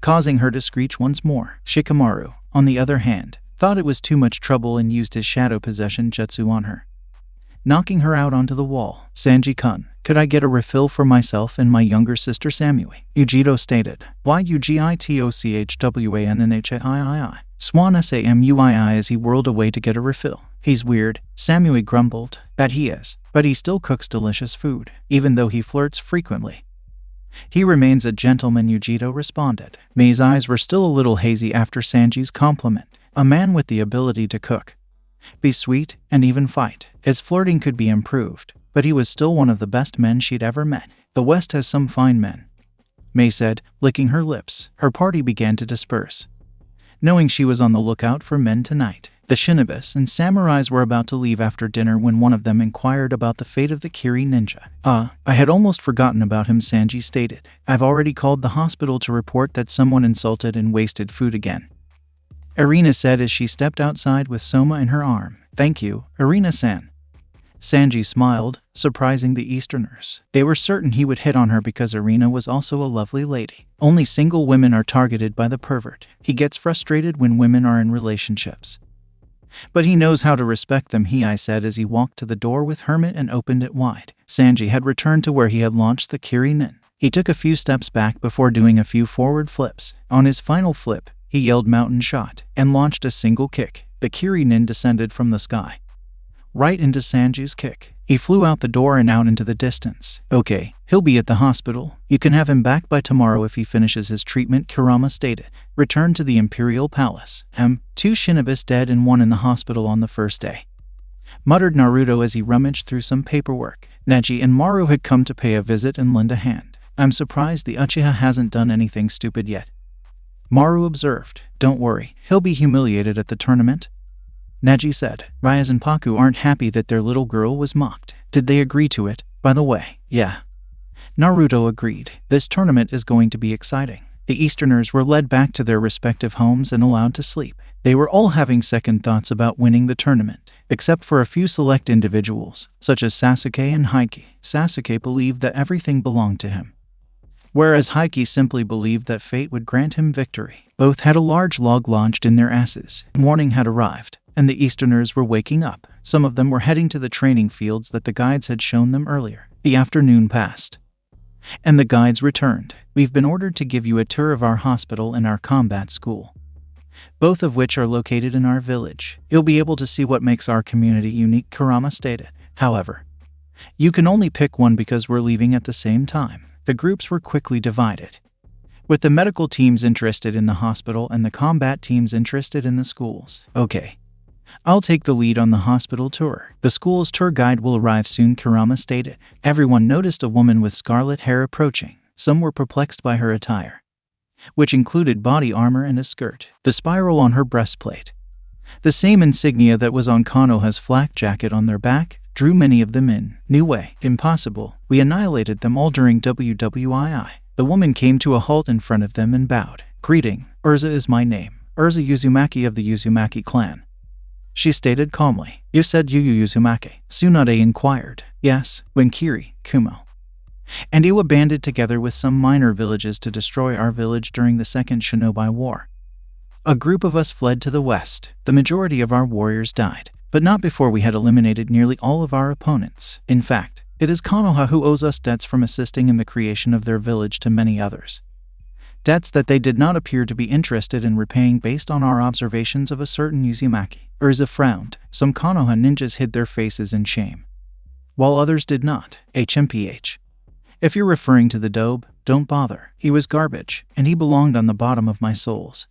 causing her to screech once more. Shikamaru, on the other hand, thought it was too much trouble and used his shadow possession jutsu on her, knocking her out onto the wall. Sanji-kun, could I get a refill for myself and my younger sister Samui? Yujito stated. Yugitochwannnhii. Swan Samui as he whirled away to get a refill. He's weird, Samui grumbled. Bet he is, but he still cooks delicious food, even though he flirts frequently. He remains a gentleman, Yujito responded. Mei's eyes were still a little hazy after Sanji's compliment. A man with the ability to cook, be sweet, and even fight. His flirting could be improved, but he was still one of the best men she'd ever met. The West has some fine men, Mei said, licking her lips. Her party began to disperse, knowing she was on the lookout for men tonight. The shinobis and samurais were about to leave after dinner when one of them inquired about the fate of the Kiri ninja. I had almost forgotten about him, Sanji stated. I've already called the hospital to report that someone insulted and wasted food again, Irina said as she stepped outside with Soma in her arm. Thank you, Irina-san. Sanji smiled, surprising the Easterners. They were certain he would hit on her because Irina was also a lovely lady. Only single women are targeted by the pervert. He gets frustrated when women are in relationships, but he knows how to respect them, I said as he walked to the door with Hermit and opened it wide. Sanji had returned to where he had launched the Kiri nin. He took a few steps back before doing a few forward flips. On his final flip, he yelled mountain shot and launched a single kick. The Kiri nin descended from the sky, right into Sanji's kick. He flew out the door and out into the distance. Okay, he'll be at the hospital. You can have him back by tomorrow if he finishes his treatment, Kurama stated. Returned to the Imperial Palace. 2 shinobis dead and 1 in the hospital on the first day, muttered Naruto as he rummaged through some paperwork. Neji and Maru had come to pay a visit and lend a hand. I'm surprised the Uchiha hasn't done anything stupid yet, Maru observed. Don't worry, he'll be humiliated at the tournament, Neji said. Ryaz and Paku aren't happy that their little girl was mocked. Did they agree to it, by the way? Yeah, Naruto agreed. This tournament is going to be exciting. The Easterners were led back to their respective homes and allowed to sleep. They were all having second thoughts about winning the tournament, except for a few select individuals, such as Sasuke and Heike. Sasuke believed that everything belonged to him, whereas Heike simply believed that fate would grant him victory. Both had a large log launched in their asses. Morning had arrived, and the Easterners were waking up. Some of them were heading to the training fields that the guides had shown them earlier. The afternoon passed, and the guides returned. We've been ordered to give you a tour of our hospital and our combat school, both of which are located in our village. You'll be able to see what makes our community unique, Kurama stated. However, you can only pick one because we're leaving at the same time. The groups were quickly divided, with the medical teams interested in the hospital and the combat teams interested in the schools. Okay, I'll take the lead on the hospital tour. The school's tour guide will arrive soon, Kurama stated. Everyone noticed a woman with scarlet hair approaching. Some were perplexed by her attire, which included body armor and a skirt. The spiral on her breastplate, the same insignia that was on Konoha's flak jacket on their back, drew many of them in. New way. Impossible. We annihilated them all during WWII. The woman came to a halt in front of them and bowed. Greeting. Urza is my name. Urza Uzumaki of the Uzumaki clan, she stated calmly. You said Yu Uzumaki? Tsunade inquired. Yes, when Kiri, Kumo, and Iwa banded together with some minor villages to destroy our village during the Second Shinobi War. A group of us fled to the west. The majority of our warriors died, but not before we had eliminated nearly all of our opponents. In fact, it is Konoha who owes us debts from assisting in the creation of their village to many others. Debts that they did not appear to be interested in repaying based on our observations of a certain Uzumaki. Urza frowned. Some Konoha ninjas hid their faces in shame, while others did not. HMPH. If you're referring to the Dobe, don't bother. He was garbage, and he belonged on the bottom of my souls.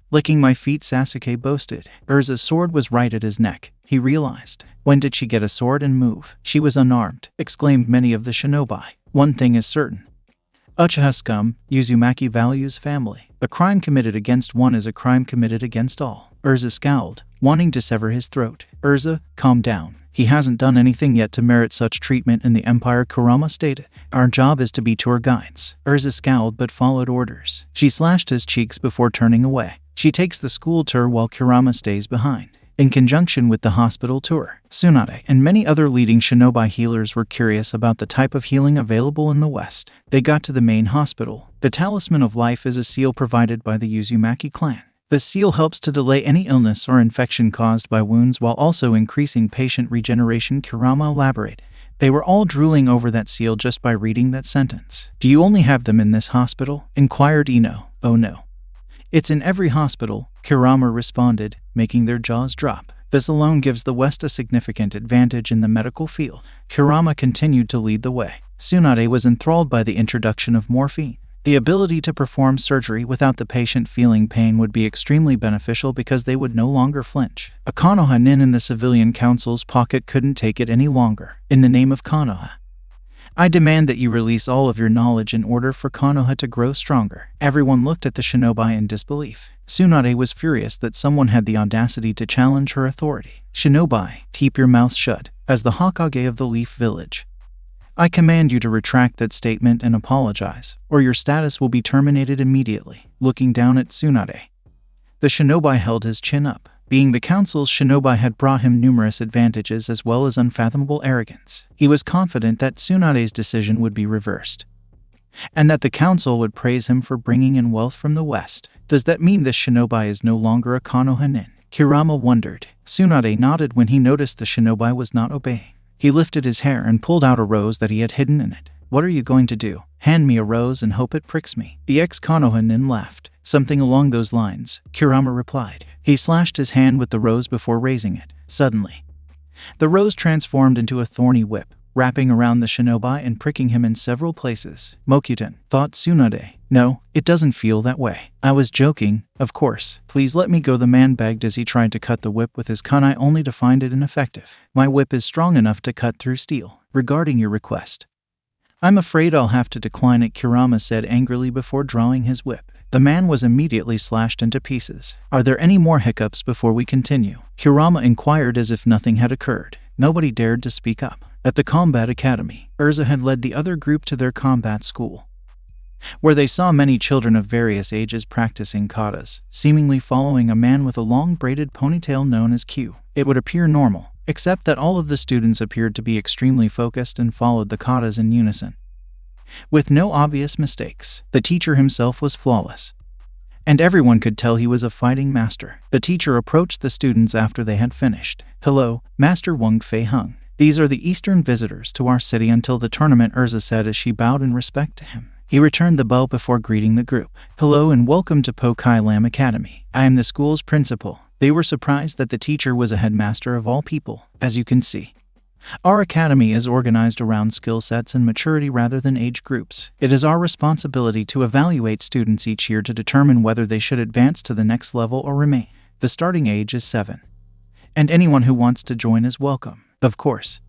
Licking my feet, Sasuke boasted. Urza's sword was right at his neck, he realized. When did she get a sword and move? She was unarmed, exclaimed many of the shinobi. One thing is certain. Uchiha scum, Uzumaki values family. A crime committed against one is a crime committed against all. Urza scowled, wanting to sever his throat. Urza, calm down. He hasn't done anything yet to merit such treatment in the Empire, Kurama stated. Our job is to be tour guides. Urza scowled but followed orders. She slashed his cheeks before turning away. She takes the school tour while Kurama stays behind. In conjunction with the hospital tour, Tsunade and many other leading shinobi healers were curious about the type of healing available in the West. They got to the main hospital. The Talisman of Life is a seal provided by the Uzumaki clan. The seal helps to delay any illness or infection caused by wounds while also increasing patient regeneration, Kurama elaborated. They were all drooling over that seal just by reading that sentence. Do you only have them in this hospital? Inquired Ino. Oh no. It's in every hospital, Kurama responded, making their jaws drop. This alone gives the West a significant advantage in the medical field. Kurama continued to lead the way. Tsunade was enthralled by the introduction of morphine. The ability to perform surgery without the patient feeling pain would be extremely beneficial because they would no longer flinch. A Konoha nin in the civilian council's pocket couldn't take it any longer. In the name of Konoha, I demand that you release all of your knowledge in order for Konoha to grow stronger. Everyone looked at the shinobi in disbelief. Tsunade was furious that someone had the audacity to challenge her authority. Shinobi, keep your mouth shut. As the Hokage of the Leaf Village, I command you to retract that statement and apologize, or your status will be terminated immediately. Looking down at Tsunade, the shinobi held his chin up. Being the council's shinobi had brought him numerous advantages as well as unfathomable arrogance. He was confident that Tsunade's decision would be reversed, and that the council would praise him for bringing in wealth from the West. Does that mean this shinobi is no longer a Konoha nin? Kurama wondered. Tsunade nodded when he noticed the shinobi was not obeying. He lifted his hair and pulled out a rose that he had hidden in it. What are you going to do? Hand me a rose and hope it pricks me. The ex-Konoha nin laughed. Something along those lines, Kurama replied. He slashed his hand with the rose before raising it. Suddenly, the rose transformed into a thorny whip, wrapping around the shinobi and pricking him in several places. Mokuten, thought Tsunade. No, it doesn't feel that way. I was joking, of course. Please let me go, the man begged as he tried to cut the whip with his kunai only to find it ineffective. My whip is strong enough to cut through steel. Regarding your request, I'm afraid I'll have to decline it, Kurama said angrily before drawing his whip. The man was immediately slashed into pieces. Are there any more hiccups before we continue? Kurama inquired as if nothing had occurred. Nobody dared to speak up. At the combat academy, Urza had led the other group to their combat school, where they saw many children of various ages practicing katas, seemingly following a man with a long braided ponytail known as Q. It would appear normal, except that all of the students appeared to be extremely focused and followed the katas in unison, with no obvious mistakes. The teacher himself was flawless, and everyone could tell he was a fighting master. The teacher approached the students after they had finished. Hello, Master Wang Fei Hung. These are the Eastern visitors to our city until the tournament, Urza said as she bowed in respect to him. He returned the bow before greeting the group. Hello and welcome to Pokai Lam Academy. I am the school's principal. They were surprised that the teacher was a headmaster of all people. As you can see, our academy is organized around skill sets and maturity rather than age groups. It is our responsibility to evaluate students each year to determine whether they should advance to the next level or remain. The starting age is 7, and anyone who wants to join is welcome. Of course,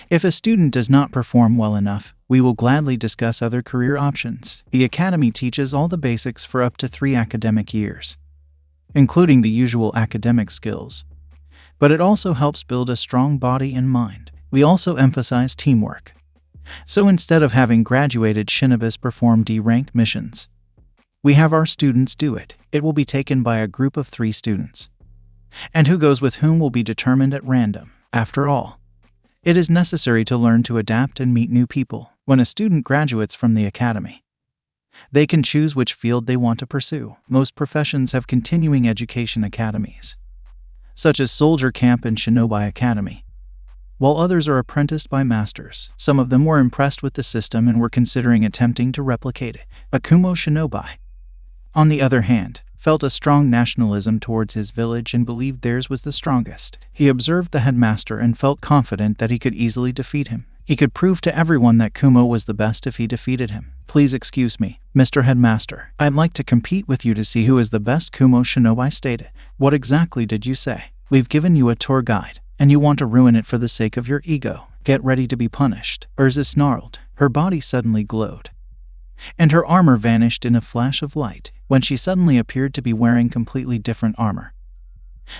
if a student does not perform well enough, we will gladly discuss other career options. The academy teaches all the basics for up to 3 academic years, including the usual academic skills, but it also helps build a strong body and mind. We also emphasize teamwork. So instead of having graduated shinobis perform D-ranked missions, we have our students do it. It will be taken by a group of 3 students, and who goes with whom will be determined at random. After all, it is necessary to learn to adapt and meet new people. When a student graduates from the academy, they can choose which field they want to pursue. Most professions have continuing education academies, such as Soldier Camp and Shinobi Academy, while others are apprenticed by masters. Some of them were impressed with the system and were considering attempting to replicate it. Akumo Shinobi, on the other hand, felt a strong nationalism towards his village and believed theirs was the strongest. He observed the headmaster and felt confident that he could easily defeat him. He could prove to everyone that Kumo was the best if he defeated him. Please excuse me, Mr. Headmaster. I'd like to compete with you to see who is the best, Kumo Shinobi stated. What exactly did you say? We've given you a tour guide, and you want to ruin it for the sake of your ego. Get ready to be punished. Urza snarled. Her body suddenly glowed, and her armor vanished in a flash of light when she suddenly appeared to be wearing completely different armor.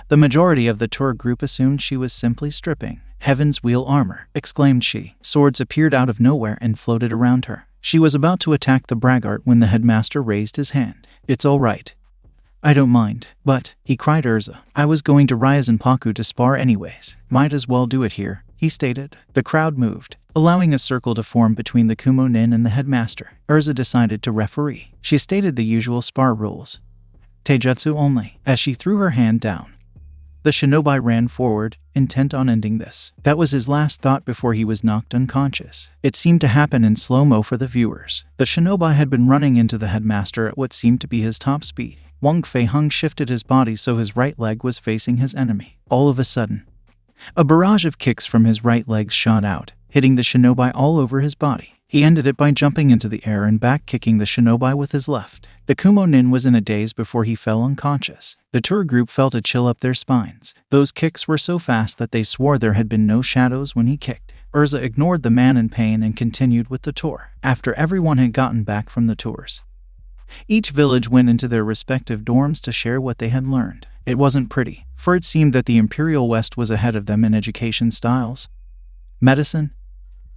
The majority of the tour group assumed she was simply stripping. "Heaven's wheel armor," exclaimed she. Swords appeared out of nowhere and floated around her. She was about to attack the braggart when the headmaster raised his hand. "It's all right. I don't mind." "But," he cried, "Urza, I was going to Ryazanpaku to spar anyways. Might as well do it here," he stated. The crowd moved, allowing a circle to form between the Kumo Nin and the headmaster. Urza decided to referee. She stated the usual spar rules. Taijutsu only. As she threw her hand down, the shinobi ran forward, intent on ending this. That was his last thought before he was knocked unconscious. It seemed to happen in slow-mo for the viewers. The shinobi had been running into the headmaster at what seemed to be his top speed. Wang Feiheng shifted his body so his right leg was facing his enemy. All of a sudden, a barrage of kicks from his right leg shot out, hitting the shinobi all over his body. He ended it by jumping into the air and back-kicking the shinobi with his left. The Kumo Nin was in a daze before he fell unconscious. The tour group felt a chill up their spines. Those kicks were so fast that they swore there had been no shadows when he kicked. Urza ignored the man in pain and continued with the tour. After everyone had gotten back from the tours, each village went into their respective dorms to share what they had learned. It wasn't pretty, for it seemed that the Imperial West was ahead of them in education styles, medicine,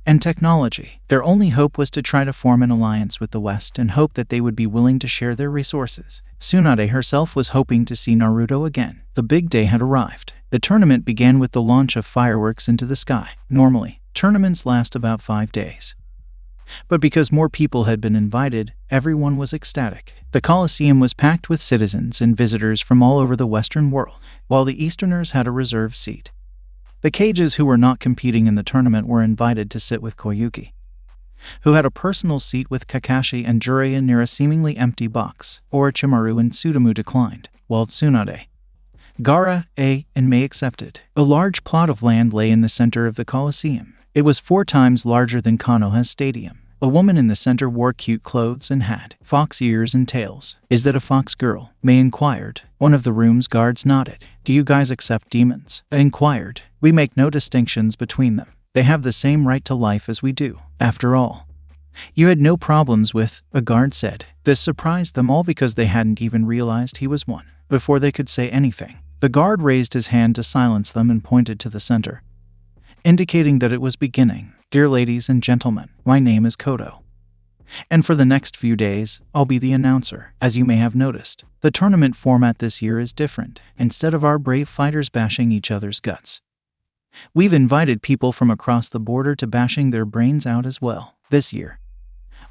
and technology. Their only hope was to try to form an alliance with the West and hope that they would be willing to share their resources. Tsunade herself was hoping to see Naruto again. The big day had arrived. The tournament began with the launch of fireworks into the sky. Normally, tournaments last about 5 days. But because more people had been invited, everyone was ecstatic. The Colosseum was packed with citizens and visitors from all over the Western world, while the Easterners had a reserved seat. The cages who were not competing in the tournament were invited to sit with Koyuki, who had a personal seat with Kakashi and Jiraiya near a seemingly empty box. Orochimaru and Tsutomu declined, while Tsunade, Gaara, and Mei accepted. A large plot of land lay in the center of the Colosseum. It was 4 times larger than Konoha's stadium. A woman in the center wore cute clothes and had fox ears and tails. "Is that a fox girl?" Mei inquired. One of the room's guards nodded. "Do you guys accept demons?" I inquired. "We make no distinctions between them. They have the same right to life as we do. After all, you had no problems with," a guard said. This surprised them all because they hadn't even realized he was one. Before they could say anything, the guard raised his hand to silence them and pointed to the center, indicating that it was beginning. "Dear ladies and gentlemen, my name is Kodo, and for the next few days, I'll be the announcer. As you may have noticed, the tournament format this year is different. Instead of our brave fighters bashing each other's guts, we've invited people from across the border to bashing their brains out as well. This year,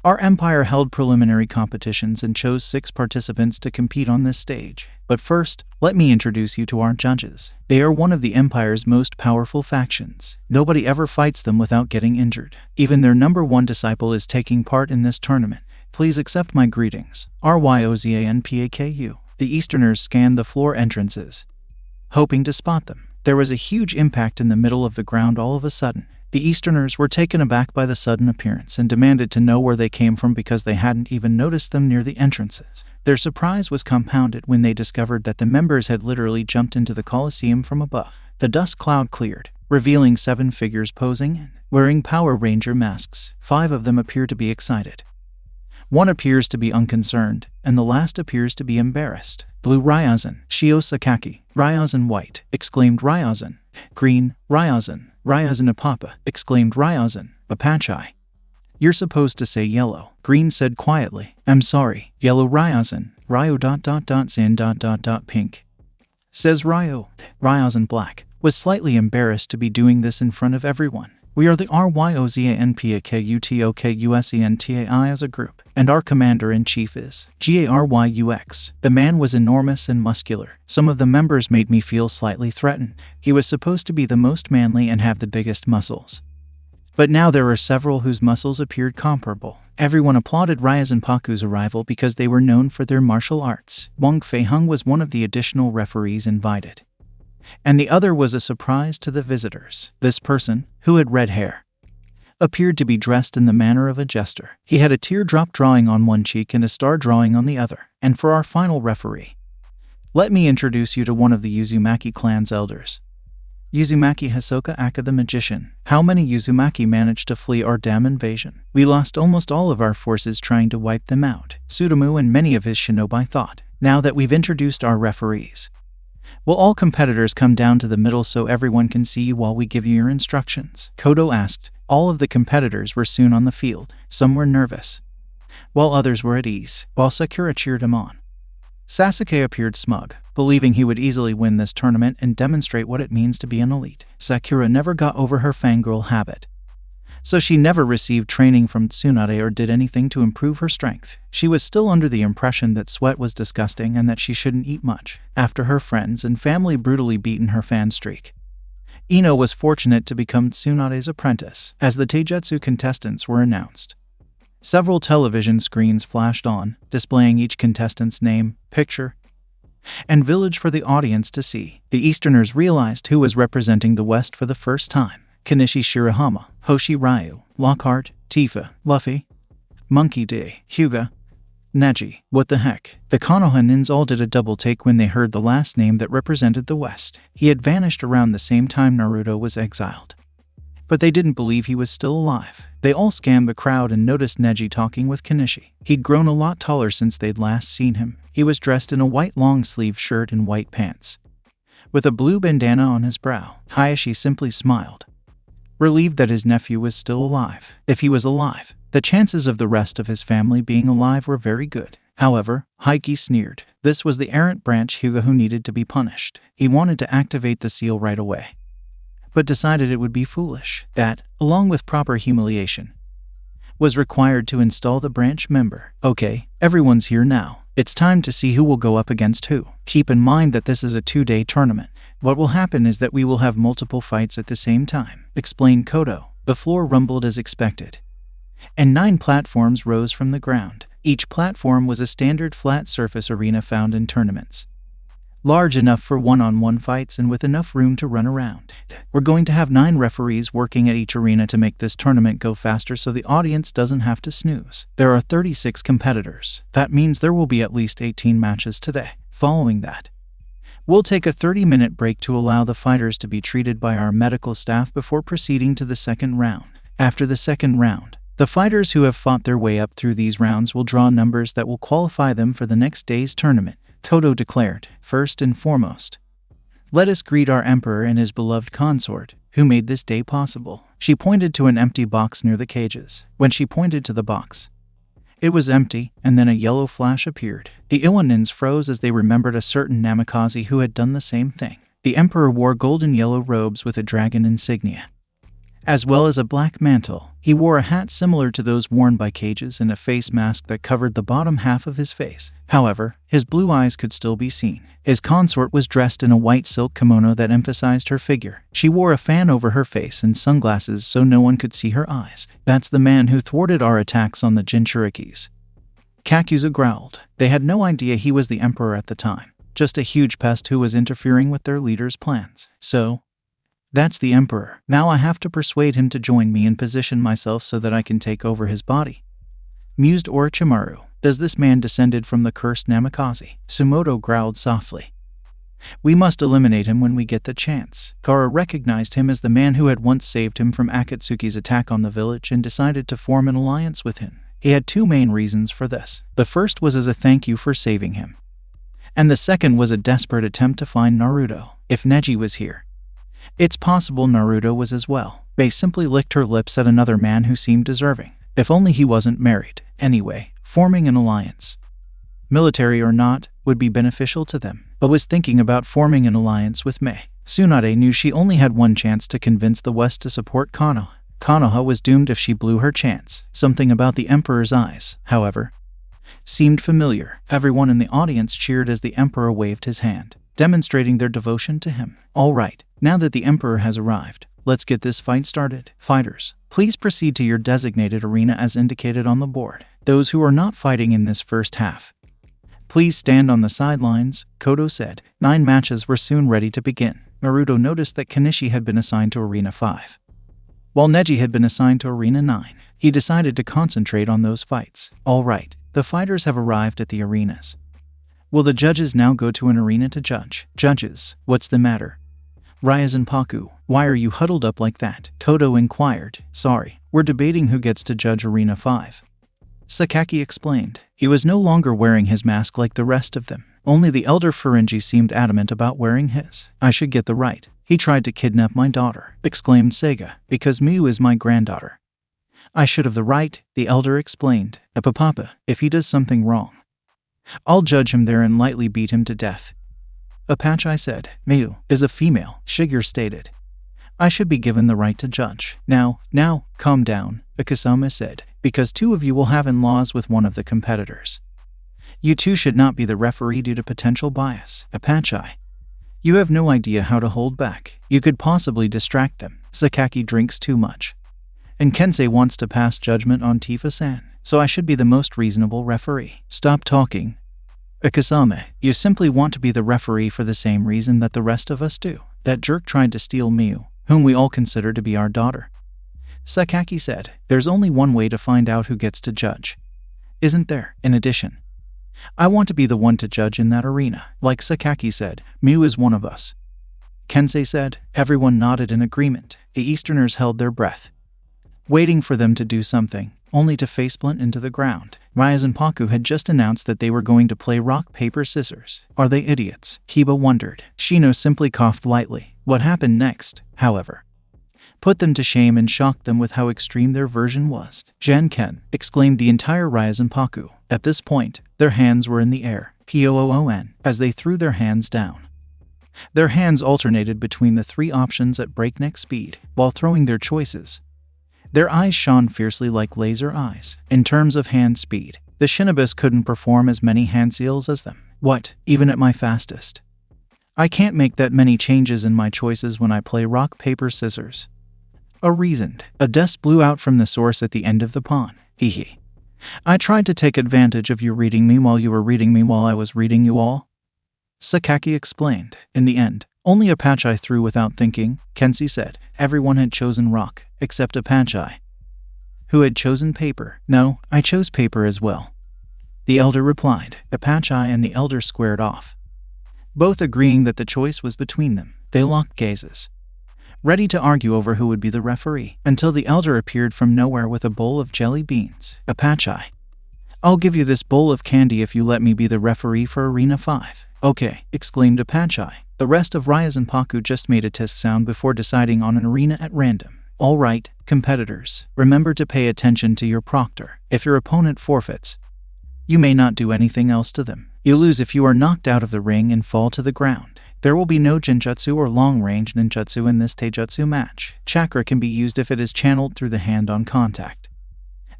our empire held preliminary competitions and chose 6 participants to compete on this stage. But first, let me introduce you to our judges. They are one of the empire's most powerful factions. Nobody ever fights them without getting injured. Even their number 1 disciple is taking part in this tournament. Please accept my greetings. Ryozanpaku. The Easterners scanned the floor entrances, hoping to spot them. There was a huge impact in the middle of the ground all of a sudden. The Easterners were taken aback by the sudden appearance and demanded to know where they came from because they hadn't even noticed them near the entrances. Their surprise was compounded when they discovered that the members had literally jumped into the Colosseum from above. The dust cloud cleared, revealing 7 figures posing and wearing Power Ranger masks. 5 of them appear to be excited. 1 appears to be unconcerned, and the last appears to be embarrassed. "Blue Ryazan, Shio Sakaki, Ryazan white," exclaimed Ryazan. "Green, Ryazan, Ryazan Apapa," exclaimed Ryazan. "Apachai. You're supposed to say yellow," Green said quietly. "I'm sorry, yellow Ryazan, Ryo Zan pink," says Ryo. Ryazan black was slightly embarrassed to be doing this in front of everyone. "We are the RyozanpakuTokusenti as a group, and our commander-in-chief is Garyux. The man was enormous and muscular. Some of the members made me feel slightly threatened. He was supposed to be the most manly and have the biggest muscles. But now there were several whose muscles appeared comparable. Everyone applauded Ryazanpaku's arrival because they were known for their martial arts. Wang Feiheng was one of the additional referees invited, and the other was a surprise to the visitors. This person, who had red hair, appeared to be dressed in the manner of a jester. He had a teardrop drawing on one cheek and a star drawing on the other. And for our final referee, let me introduce you to one of the Uzumaki clan's elders. Uzumaki Hisoka Aka the Magician. How many Uzumaki managed to flee our dam invasion? We lost almost all of our forces trying to wipe them out, Tsutomu and many of his shinobi thought. Now that we've introduced our referees, will all competitors come down to the middle so everyone can see you while we give you your instructions? Kodo asked. All of the competitors were soon on the field. Some were nervous, while others were at ease, while Sakura cheered him on. Sasuke appeared smug, believing he would easily win this tournament and demonstrate what it means to be an elite. Sakura never got over her fangirl habit, so she never received training from Tsunade or did anything to improve her strength. She was still under the impression that sweat was disgusting and that she shouldn't eat much, after her friends and family brutally beaten her fan streak. Ino was fortunate to become Tsunade's apprentice. As the Taijutsu contestants were announced, several television screens flashed on, displaying each contestant's name, picture, and village for the audience to see. The Easterners realized who was representing the West for the first time. Kanishi Shirahama, Hoshi Ryu, Lockhart, Tifa, Luffy, Monkey D, Hyuga, Neji. What the heck? The Konohanins all did a double take when they heard the last name that represented the West. He had vanished around the same time Naruto was exiled, but they didn't believe he was still alive. They all scanned the crowd and noticed Neji talking with Kanishi. He'd grown a lot taller since they'd last seen him. He was dressed in a white long-sleeve shirt and white pants, with a blue bandana on his brow. Hayashi simply smiled, relieved that his nephew was still alive. If he was alive, the chances of the rest of his family being alive were very good. However, Heike sneered. This was the errant branch Hyuga who needed to be punished. He wanted to activate the seal right away, but decided it would be foolish. That, along with proper humiliation, was required to install the branch member. Okay, everyone's here now. It's time to see who will go up against who. Keep in mind that this is a 2-day tournament. What will happen is that we will have multiple fights at the same time, explained Kodo. The floor rumbled as expected, and 9 platforms rose from the ground. Each platform was a standard flat surface arena found in tournaments, large enough for one-on-one fights and with enough room to run around. We're going to have 9 referees working at each arena to make this tournament go faster so the audience doesn't have to snooze. There are 36 competitors. That means there will be at least 18 matches today. Following that, we'll take a 30-minute break to allow the fighters to be treated by our medical staff before proceeding to the second round. After the second round, the fighters who have fought their way up through these rounds will draw numbers that will qualify them for the next day's tournament. Todo declared. First and foremost, let us greet our emperor and his beloved consort, who made this day possible. She pointed to an empty box near the cages. When she pointed to the box, it was empty, and then a yellow flash appeared. The Iwanins froze as they remembered a certain Namikaze who had done the same thing. The emperor wore golden yellow robes with a dragon insignia, as well as a black mantle. He wore a hat similar to those worn by cages and a face mask that covered the bottom half of his face. However, his blue eyes could still be seen. His consort was dressed in a white silk kimono that emphasized her figure. She wore a fan over her face and sunglasses so no one could see her eyes. That's the man who thwarted our attacks on the Jinchurikis, Kakuza growled. They had no idea he was the emperor at the time, just a huge pest who was interfering with their leader's plans. So, that's the emperor. Now I have to persuade him to join me and position myself so that I can take over his body, mused Orochimaru. Does this man descended from the cursed Namikaze? Sumoto growled softly. We must eliminate him when we get the chance. Kara recognized him as the man who had once saved him from Akatsuki's attack on the village and decided to form an alliance with him. He had 2 main reasons for this. The first was as a thank you for saving him, and the second was a desperate attempt to find Naruto. If Neji was here, it's possible Naruto was as well. Bei simply licked her lips at another man who seemed deserving. If only he wasn't married. Anyway, forming an alliance, military or not, would be beneficial to them. But was thinking about forming an alliance with Mei. Tsunade knew she only had one chance to convince the West to support Konoha. Konoha was doomed if she blew her chance. Something about the Emperor's eyes, however, seemed familiar. Everyone in the audience cheered as the Emperor waved his hand, demonstrating their devotion to him. All right, now that the Emperor has arrived, let's get this fight started. Fighters, please proceed to your designated arena as indicated on the board. Those who are not fighting in this first half, please stand on the sidelines, Kodo said. 9 matches were soon ready to begin. Naruto noticed that Kanishi had been assigned to Arena 5, while Neji had been assigned to Arena 9. He decided to concentrate on those fights. All right, the fighters have arrived at the arenas. Will the judges now go to an arena to judge? Judges, what's the matter? Ryzen Paku, why are you huddled up like that? Todo inquired. Sorry, we're debating who gets to judge Arena 5. Sakaki explained. He was no longer wearing his mask like the rest of them. Only the elder Furinji seemed adamant about wearing his. I should get the right. He tried to kidnap my daughter, exclaimed Sega, because Miu is my granddaughter. I should have the right, the elder explained. Papa, if he does something wrong, I'll judge him there and lightly beat him to death. Apache said. Miu is a female, Shiger stated. I should be given the right to judge. Now, calm down, Akasama said, because two of you will have in-laws with one of the competitors. You two should not be the referee due to potential bias. Apache, you have no idea how to hold back. You could possibly distract them. Sakaki drinks too much. And Kensei wants to pass judgment on Tifa-san, so I should be the most reasonable referee. Stop talking. Akasame, you simply want to be the referee for the same reason that the rest of us do. That jerk tried to steal Miu, whom we all consider to be our daughter. Sakaki said, there's only one way to find out who gets to judge. Isn't there? In addition, I want to be the one to judge in that arena. Like Sakaki said, Miu is one of us. Kensei said. Everyone nodded in agreement. The Easterners held their breath, waiting for them to do something, only to faceplant into the ground. Ryzen Paku had just announced that they were going to play rock, paper, scissors. Are they idiots? Kiba wondered. Shino simply coughed lightly. What happened next, however, put them to shame and shocked them with how extreme their version was. Janken, exclaimed the entire Ryzen Paku. At this point, their hands were in the air. Poon, as they threw their hands down. Their hands alternated between the three options at breakneck speed, while throwing their choices. Their eyes shone fiercely like laser eyes. In terms of hand speed, the Shinobis couldn't perform as many hand seals as them. What, even at my fastest? I can't make that many changes in my choices when I play rock, paper, scissors. A reasoned. A dust blew out from the source at the end of the pawn. Hee. I tried to take advantage of you reading me while you were reading me while I was reading you all. Sakaki explained. In the end, only Apache threw without thinking, Kensei said. Everyone had chosen rock, except Apache, who had chosen paper. No, I chose paper as well, the elder replied. Apache and the elder squared off, both agreeing that the choice was between them. They locked gazes, ready to argue over who would be the referee, until the elder appeared from nowhere with a bowl of jelly beans. Apache, I'll give you this bowl of candy if you let me be the referee for Arena 5. Okay, exclaimed Apache. The rest of Ryzen Paku just made a tisk sound before deciding on an arena at random. All right, competitors, remember to pay attention to your proctor. If your opponent forfeits, you may not do anything else to them. You lose if you are knocked out of the ring and fall to the ground. There will be no Jinjutsu or long-range ninjutsu in this Taijutsu match. Chakra can be used if it is channeled through the hand on contact,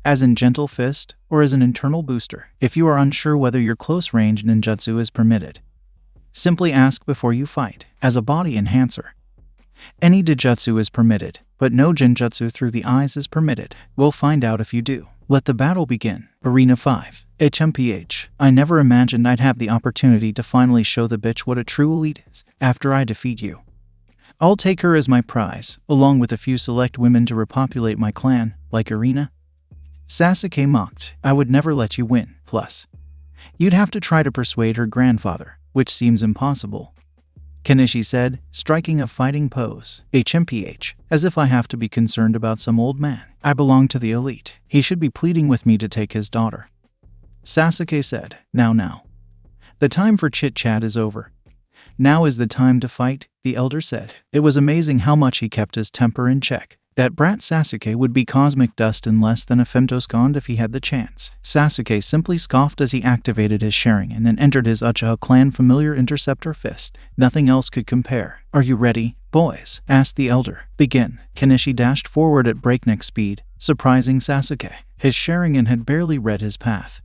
as in Gentle Fist, or as an internal booster. If you are unsure whether your close-range ninjutsu is permitted, simply ask before you fight. As a body enhancer, any Dijutsu is permitted, but no Genjutsu through the eyes is permitted. We'll find out if you do. Let the battle begin. Arena 5. HMPH. I never imagined I'd have the opportunity to finally show the bitch what a true elite is. After I defeat you, I'll take her as my prize, along with a few select women to repopulate my clan, like Arena. Sasuke mocked. I would never let you win. Plus, you'd have to try to persuade her grandfather, which seems impossible. Kenichi said, striking a fighting pose. HMPH, as if I have to be concerned about some old man. I belong to the elite. He should be pleading with me to take his daughter. Sasuke said, Now. The time for chit-chat is over. Now is the time to fight, the elder said. It was amazing how much he kept his temper in check. That brat Sasuke would be cosmic dust in less than a femtosecond if he had the chance. Sasuke simply scoffed as he activated his Sharingan and entered his Uchiha clan familiar Interceptor Fist. Nothing else could compare. Are you ready, boys? Asked the elder. Begin. Kenichi dashed forward at breakneck speed, surprising Sasuke. His Sharingan had barely read his path,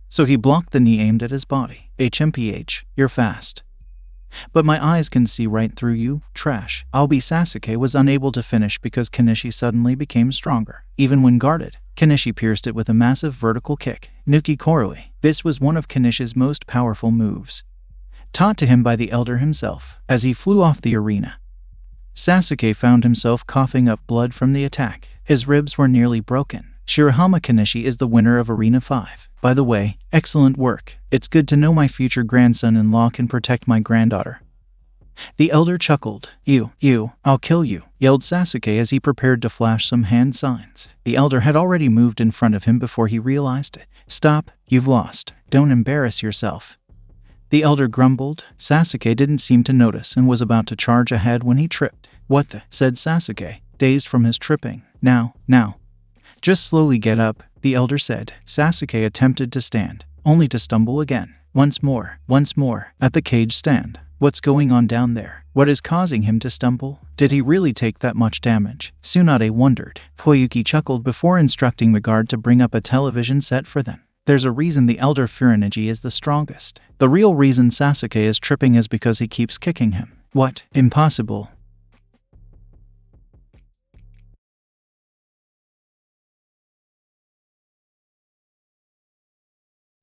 so he blocked the knee aimed at his body. HMPH, you're fast, but my eyes can see right through you, trash. Sasuke was unable to finish because Kenichi suddenly became stronger. Even when guarded, Kenichi pierced it with a massive vertical kick. Nuki Koroi. This was one of Kenishi's most powerful moves, taught to him by the elder himself. As he flew off the arena, Sasuke found himself coughing up blood from the attack. His ribs were nearly broken. Shirahama Kenichi is the winner of Arena 5. By the way, excellent work. It's good to know my future grandson-in-law can protect my granddaughter. The elder chuckled. You, I'll kill you, yelled Sasuke as he prepared to flash some hand signs. The elder had already moved in front of him before he realized it. Stop, you've lost. Don't embarrass yourself. The elder grumbled. Sasuke didn't seem to notice and was about to charge ahead when he tripped. What the? Said Sasuke, dazed from his tripping. Now. Just slowly get up, the elder said. Sasuke attempted to stand, only to stumble again. Once more, at the cage stand. What's going on down there? What is causing him to stumble? Did he really take that much damage? Tsunade wondered. Koyuki chuckled before instructing the guard to bring up a television set for them. There's a reason the elder Furinagi is the strongest. The real reason Sasuke is tripping is because he keeps kicking him. What? Impossible.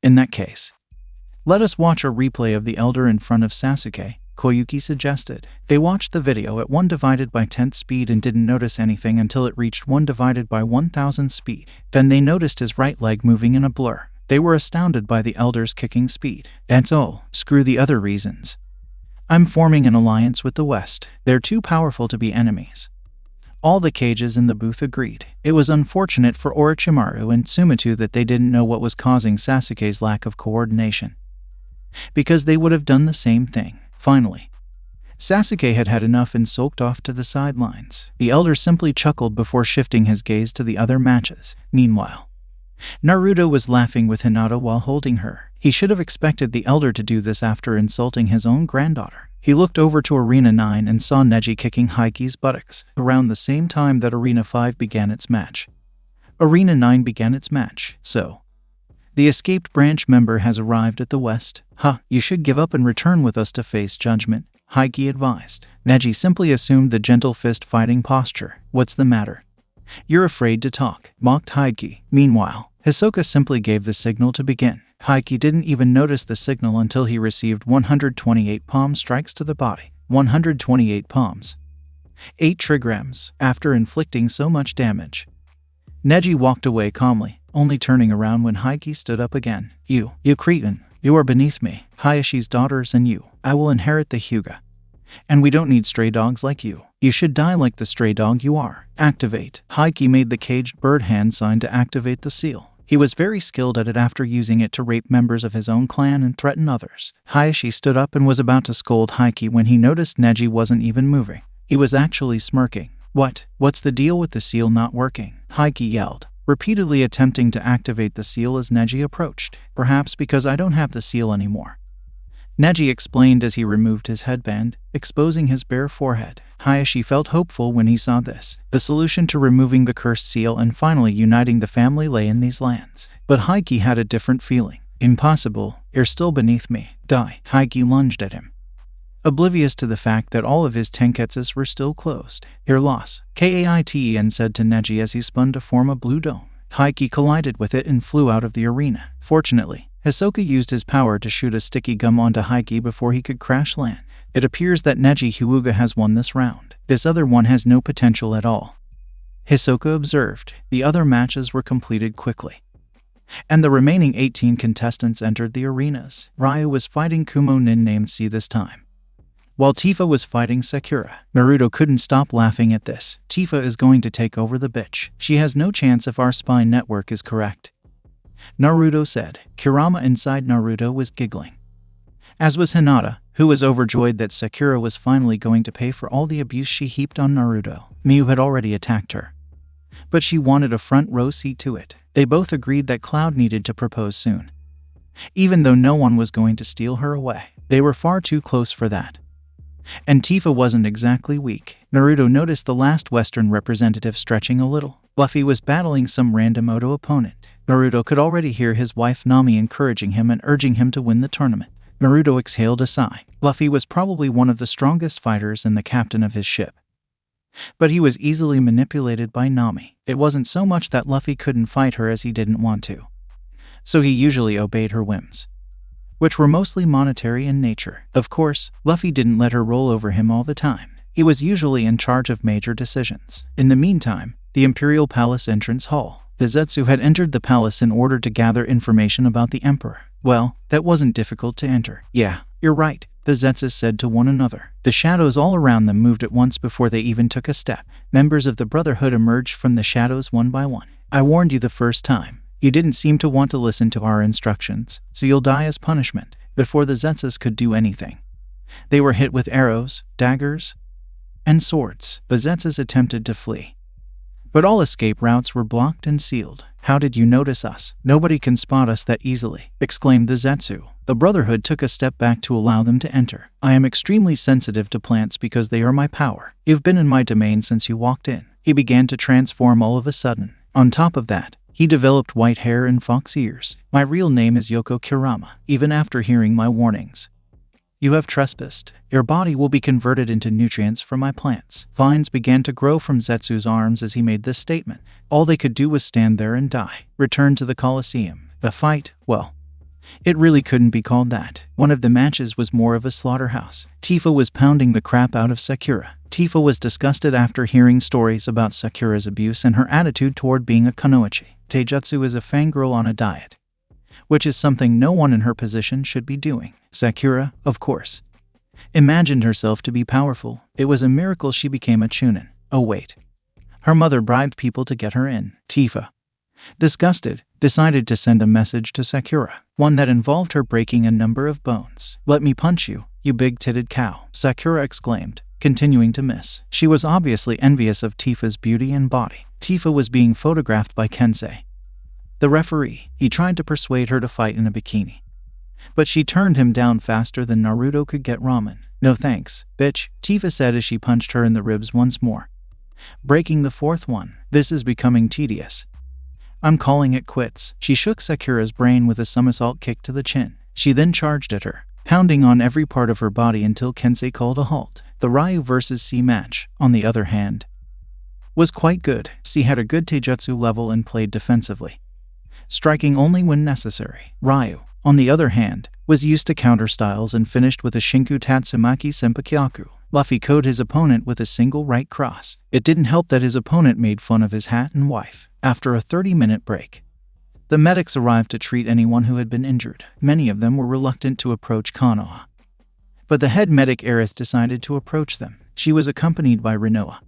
In that case, let us watch a replay of the elder in front of Sasuke, Koyuki suggested. They watched the video at 1 divided by 10th speed and didn't notice anything until it reached 1 divided by 1000 speed. Then they noticed his right leg moving in a blur. They were astounded by the elder's kicking speed. That's all. Screw the other reasons. I'm forming an alliance with the West. They're too powerful to be enemies. All the cages in the booth agreed. It was unfortunate for Orochimaru and Tsumoto that they didn't know what was causing Sasuke's lack of coordination, because they would have done the same thing. Finally, Sasuke had had enough and sulked off to the sidelines. The elder simply chuckled before shifting his gaze to the other matches. Meanwhile, Naruto was laughing with Hinata while holding her. He should have expected the elder to do this after insulting his own granddaughter. He looked over to Arena 9 and saw Neji kicking Haiki's buttocks around the same time that Arena 5 began its match. Arena 9 began its match, so the escaped branch member has arrived at the West. You should give up and return with us to face judgment, Haiki advised. Neji simply assumed the gentle fist fighting posture. What's the matter? You're afraid to talk, mocked Haiki. Meanwhile, Hisoka simply gave the signal to begin. Haiki didn't even notice the signal until he received 128 palm strikes to the body. 128 palms. 8 trigrams. After inflicting so much damage, Neji walked away calmly, only turning around when Haiki stood up again. You cretin, you are beneath me, Hayashi's daughters and you. I will inherit the Hyuga. And we don't need stray dogs like you. You should die like the stray dog you are. Activate. Haiki made the caged bird hand sign to activate the seal. He was very skilled at it after using it to rape members of his own clan and threaten others. Hayashi stood up and was about to scold Haiki when he noticed Neji wasn't even moving. He was actually smirking. What's the deal with the seal not working? Haiki yelled, repeatedly attempting to activate the seal as Neji approached. Perhaps because I don't have the seal anymore, Neji explained as he removed his headband, exposing his bare forehead. Hayashi felt hopeful when he saw this. The solution to removing the cursed seal and finally uniting the family lay in these lands. But Haiki had a different feeling. Impossible, you're still beneath me. Die. Haiki lunged at him, oblivious to the fact that all of his tenketsus were still closed. Your loss, Kaiten said to Neji as he spun to form a blue dome. Haiki collided with it and flew out of the arena. Fortunately, Hisoka used his power to shoot a sticky gum onto Haiki before he could crash land. It appears that Neji Hyuga has won this round. This other one has no potential at all, Hisoka observed. The other matches were completed quickly, and the remaining 18 contestants entered the arenas. Ryu was fighting Kumo Nin named C this time, while Tifa was fighting Sakura. Naruto couldn't stop laughing at this. Tifa is going to take over the bitch. She has no chance if our spy network is correct, Naruto said. Kurama inside Naruto was giggling, as was Hinata, who was overjoyed that Sakura was finally going to pay for all the abuse she heaped on Naruto. Miu had already attacked her, but she wanted a front row seat to it. They both agreed that Cloud needed to propose soon, even though no one was going to steal her away. They were far too close for that. And Tifa wasn't exactly weak. Naruto noticed the last Western representative stretching a little. Luffy was battling some random Odo opponent. Naruto could already hear his wife Nami encouraging him and urging him to win the tournament. Naruto exhaled a sigh. Luffy was probably one of the strongest fighters and the captain of his ship, but he was easily manipulated by Nami. It wasn't so much that Luffy couldn't fight her as he didn't want to, so he usually obeyed her whims, which were mostly monetary in nature. Of course, Luffy didn't let her roll over him all the time. He was usually in charge of major decisions. In the meantime, the Imperial Palace entrance hall. The Zetsu had entered the palace in order to gather information about the Emperor. Well, that wasn't difficult to enter. Yeah, you're right, the Zetsus said to one another. The shadows all around them moved at once before they even took a step. Members of the Brotherhood emerged from the shadows one by one. I warned you the first time. You didn't seem to want to listen to our instructions, so you'll die as punishment. Before the Zetsus could do anything, they were hit with arrows, daggers, and swords. The Zetsus attempted to flee, but all escape routes were blocked and sealed. How did you notice us? Nobody can spot us that easily, exclaimed the Zetsu. The Brotherhood took a step back to allow them to enter. I am extremely sensitive to plants because they are my power. You've been in my domain since you walked in. He began to transform all of a sudden. On top of that, he developed white hair and fox ears. My real name is Yoko Kirama, even after hearing my warnings. You have trespassed. Your body will be converted into nutrients from my plants. Vines began to grow from Zetsu's arms as he made this statement. All they could do was stand there and die. Return to the Colosseum. The fight, well, it really couldn't be called that. One of the matches was more of a slaughterhouse. Tifa was pounding the crap out of Sakura. Tifa was disgusted after hearing stories about Sakura's abuse and her attitude toward being a kunoichi. Taijutsu is a fangirl on a diet, which is something no one in her position should be doing. Sakura, of course, imagined herself to be powerful. It was a miracle she became a chunin. Oh wait. Her mother bribed people to get her in. Tifa, disgusted, decided to send a message to Sakura, one that involved her breaking a number of bones. Let me punch you, you big-titted cow, Sakura exclaimed, continuing to miss. She was obviously envious of Tifa's beauty and body. Tifa was being photographed by Kensei, the referee. He tried to persuade her to fight in a bikini, but she turned him down faster than Naruto could get ramen. No thanks, bitch, Tifa said as she punched her in the ribs once more, breaking the fourth one. This is becoming tedious. I'm calling it quits. She shook Sakura's brain with a somersault kick to the chin. She then charged at her, pounding on every part of her body until Kensei called a halt. The Ryu vs. C match, on the other hand, was quite good. C had a good taijutsu level and played defensively, striking only when necessary. Ryu, on the other hand, was used to counter styles and finished with a Shinku Tatsumaki Senpukyaku. Luffy caught his opponent with a single right cross. It didn't help that his opponent made fun of his hat and wife. After a 30-minute break, the medics arrived to treat anyone who had been injured. Many of them were reluctant to approach Konoha, but the head medic Aerith decided to approach them. She was accompanied by Rinoa,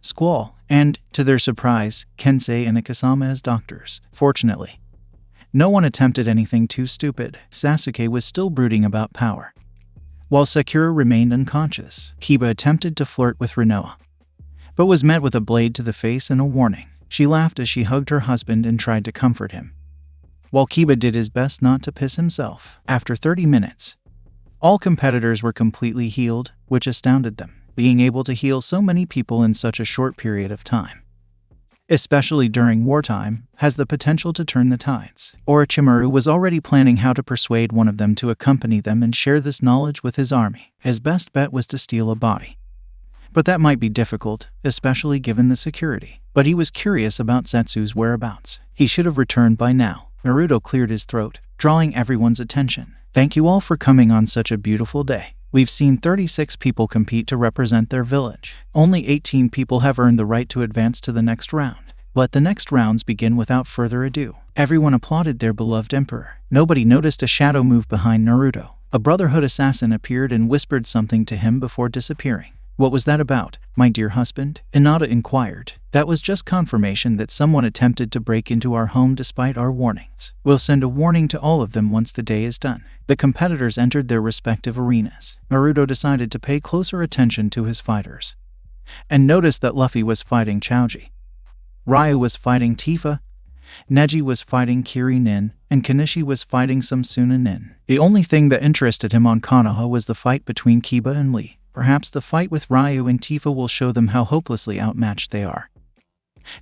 Squall, and, to their surprise, Kensei and Akasama as doctors. Fortunately, no one attempted anything too stupid. Sasuke was still brooding about power, while Sakura remained unconscious. Kiba attempted to flirt with Rinoa, but was met with a blade to the face and a warning. She laughed as she hugged her husband and tried to comfort him, while Kiba did his best not to piss himself. After 30 minutes, all competitors were completely healed, which astounded them. Being able to heal so many people in such a short period of time, especially during wartime, has the potential to turn the tides. Orochimaru was already planning how to persuade one of them to accompany them and share this knowledge with his army. His best bet was to steal a body, but that might be difficult, especially given the security. But he was curious about Zetsu's whereabouts. He should have returned by now. Naruto cleared his throat, drawing everyone's attention. Thank you all for coming on such a beautiful day. We've seen 36 people compete to represent their village. Only 18 people have earned the right to advance to the next round. Let the next rounds begin without further ado. Everyone applauded their beloved emperor. Nobody noticed a shadow move behind Naruto. A Brotherhood assassin appeared and whispered something to him before disappearing. What was that about, my dear husband? Hinata inquired. That was just confirmation that someone attempted to break into our home despite our warnings. We'll send a warning to all of them once the day is done. The competitors entered their respective arenas. Naruto decided to pay closer attention to his fighters, and noticed that Luffy was fighting Choji, Ryu was fighting Tifa, Neji was fighting Kiri Nin, and Kanishi was fighting Samsuna Nin. The only thing that interested him on Konoha was the fight between Kiba and Lee. Perhaps the fight with Ryu and Tifa will show them how hopelessly outmatched they are,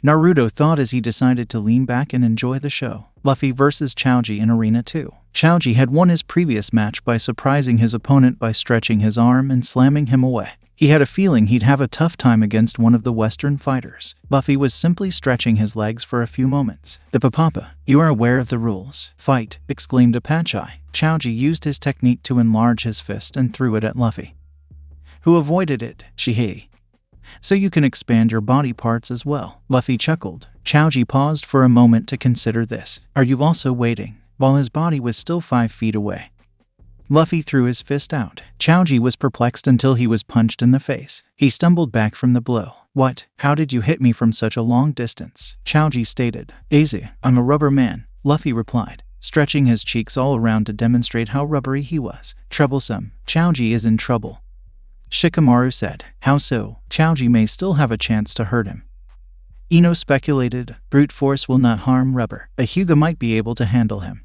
Naruto thought as he decided to lean back and enjoy the show. Luffy vs. Choji in Arena 2. Choji had won his previous match by surprising his opponent by stretching his arm and slamming him away. He had a feeling he'd have a tough time against one of the Western fighters. Luffy was simply stretching his legs for a few moments. Hippopapa, you are aware of the rules. Fight, exclaimed Apache. Choji used his technique to enlarge his fist and threw it at Luffy, who avoided it. Shihei, so you can expand your body parts as well. Luffy chuckled. Choji paused for a moment to consider this. Are you also waiting? while his body was still 5 feet away. Luffy threw his fist out. Chaoji was perplexed until he was punched in the face. He stumbled back from the blow. "What? How did you hit me from such a long distance?" Chaoji stated. "Easy, I'm a rubber man," Luffy replied, stretching his cheeks all around to demonstrate how rubbery he was. "Troublesome. Chaoji is in trouble," Shikamaru said. "How so? Chaoji may still have a chance to hurt him." Ino speculated. "Brute force will not harm rubber. A Hyuga might be able to handle him.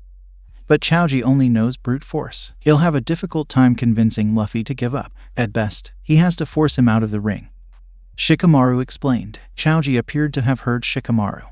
But Chaoji only knows brute force. He'll have a difficult time convincing Luffy to give up. At best, he has to force him out of the ring," Shikamaru explained. Chaoji appeared to have heard Shikamaru,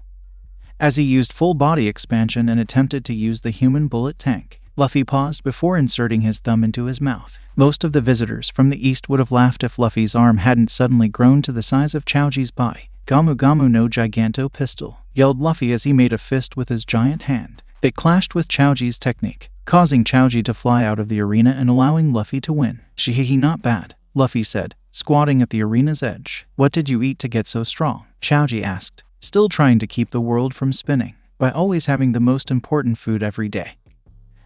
as he used full body expansion and attempted to use the human bullet tank. Luffy paused before inserting his thumb into his mouth. Most of the visitors from the east would have laughed if Luffy's arm hadn't suddenly grown to the size of Chaoji's body. "Gamu Gamu no Giganto pistol," yelled Luffy as he made a fist with his giant hand. It clashed with Chaoji's technique, causing Chaoji to fly out of the arena and allowing Luffy to win. "Shihihi, not bad," Luffy said, squatting at the arena's edge. "What did you eat to get so strong?" Chaoji asked, still trying to keep the world from spinning. "By always having the most important food every day,"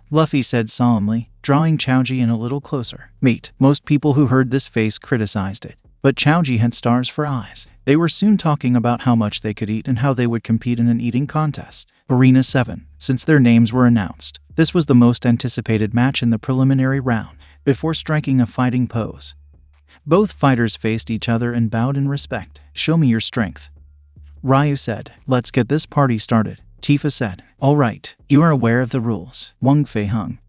Luffy said solemnly, drawing Chaoji in a little closer. "Meat." Most people who heard this face criticized it, but Chaoji had stars for eyes. They were soon talking about how much they could eat and how they would compete in an eating contest. Arena 7. Since their names were announced, this was the most anticipated match in the preliminary round. Before striking a fighting pose, both fighters faced each other and bowed in respect. "Show me your strength," Ryu said. "Let's get this party started," Tifa said. "All right, you are aware of the rules," Wang Fei hung.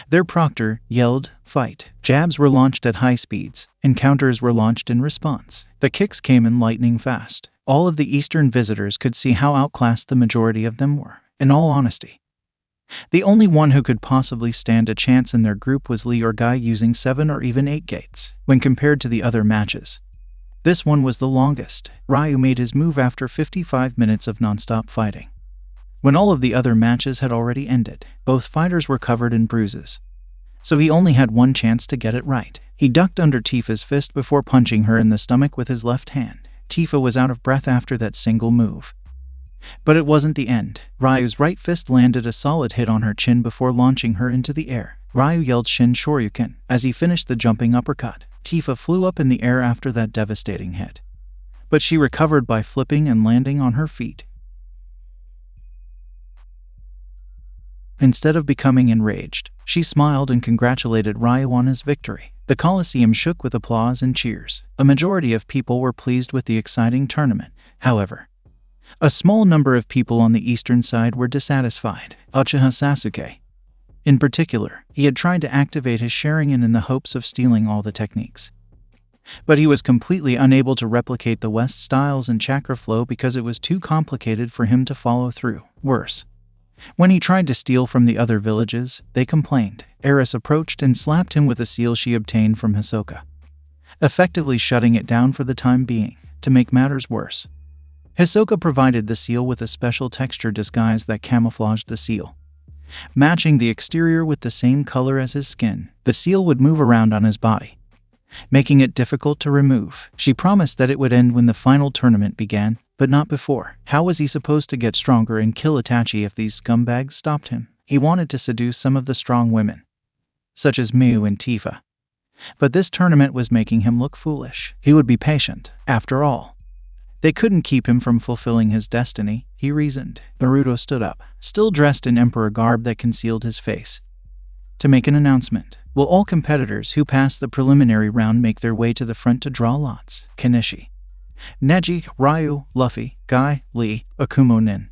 Their proctor yelled, "Fight." Jabs were launched at high speeds, and counters were launched in response. The kicks came in lightning fast. All of the eastern visitors could see how outclassed the majority of them were. In all honesty, the only one who could possibly stand a chance in their group was Lee or Guy, using 7 or even 8 gates. When compared to the other matches, this one was the longest. Ryu made his move after 55 minutes of non-stop fighting. When all of the other matches had already ended, both fighters were covered in bruises, so he only had one chance to get it right. He ducked under Tifa's fist before punching her in the stomach with his left hand. Tifa was out of breath after that single move. But it wasn't the end. Ryu's right fist landed a solid hit on her chin before launching her into the air. Ryu yelled Shin Shoryuken as he finished the jumping uppercut. Tifa flew up in the air after that devastating hit, but she recovered by flipping and landing on her feet. Instead of becoming enraged, she smiled and congratulated Ryu on his victory. The Colosseum shook with applause and cheers. A majority of people were pleased with the exciting tournament. However, a small number of people on the eastern side were dissatisfied. Uchiha Sasuke, in particular, he had tried to activate his Sharingan in the hopes of stealing all the techniques, but he was completely unable to replicate the West styles and chakra flow because it was too complicated for him to follow through. Worse, when he tried to steal from the other villages, they complained. Eris approached and slapped him with a seal she obtained from Hisoka, effectively shutting it down for the time being. To make matters worse, Hisoka provided the seal with a special texture disguise that camouflaged the seal, matching the exterior with the same color as his skin. The seal would move around on his body, making it difficult to remove. She promised that it would end when the final tournament began, but not before. How was he supposed to get stronger and kill Itachi if these scumbags stopped him? He wanted to seduce some of the strong women, such as Miu and Tifa, but this tournament was making him look foolish. He would be patient. After all, they couldn't keep him from fulfilling his destiny, he reasoned. Naruto stood up, still dressed in emperor garb that concealed his face, to make an announcement. Will all competitors who pass the preliminary round make their way to the front to draw lots? Kenichi, Neji, Ryu, Luffy, Guy, Lee, Akumo Nin,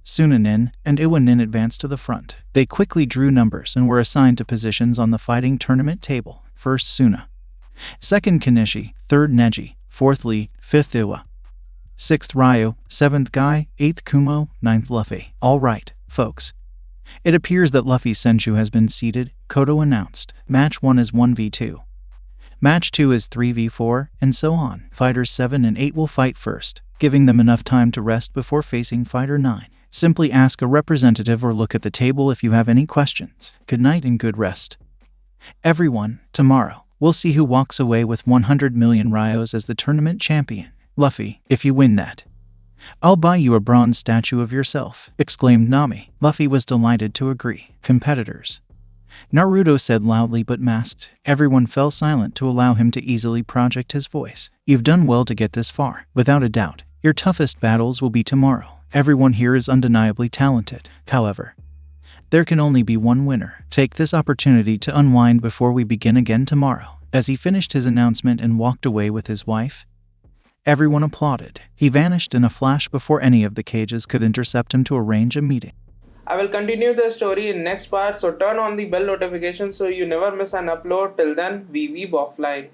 Suna Nin, and Iwa Nin advanced to the front. They quickly drew numbers and were assigned to positions on the fighting tournament table. First Suna, second Kenichi, third Neji, fourth Lee, fifth Iwa, sixth Ryu, seventh Guy, eighth Kumo, ninth Luffy. All right, folks. It appears that Luffy Senju has been seated, Kodo announced. Match 1 is 1v2. Match 2 is 3v4, and so on. Fighters 7 and 8 will fight first, giving them enough time to rest before facing Fighter 9. Simply ask a representative or look at the table if you have any questions. Good night and good rest, everyone. Tomorrow, we'll see who walks away with 100 million Ryos as the tournament champion. Luffy, if you win that, I'll buy you a bronze statue of yourself, exclaimed Nami. Luffy was delighted to agree. Competitors. Naruto said loudly but masked. Everyone fell silent to allow him to easily project his voice. You've done well to get this far. Without a doubt, your toughest battles will be tomorrow. Everyone here is undeniably talented. However, there can only be one winner. Take this opportunity to unwind before we begin again tomorrow. As he finished his announcement and walked away with his wife, everyone applauded. He vanished in a flash before any of the cages could intercept him to arrange a meeting. I will continue the story in next part, so turn on the bell notification so you never miss an upload. Till then, we weeb offline.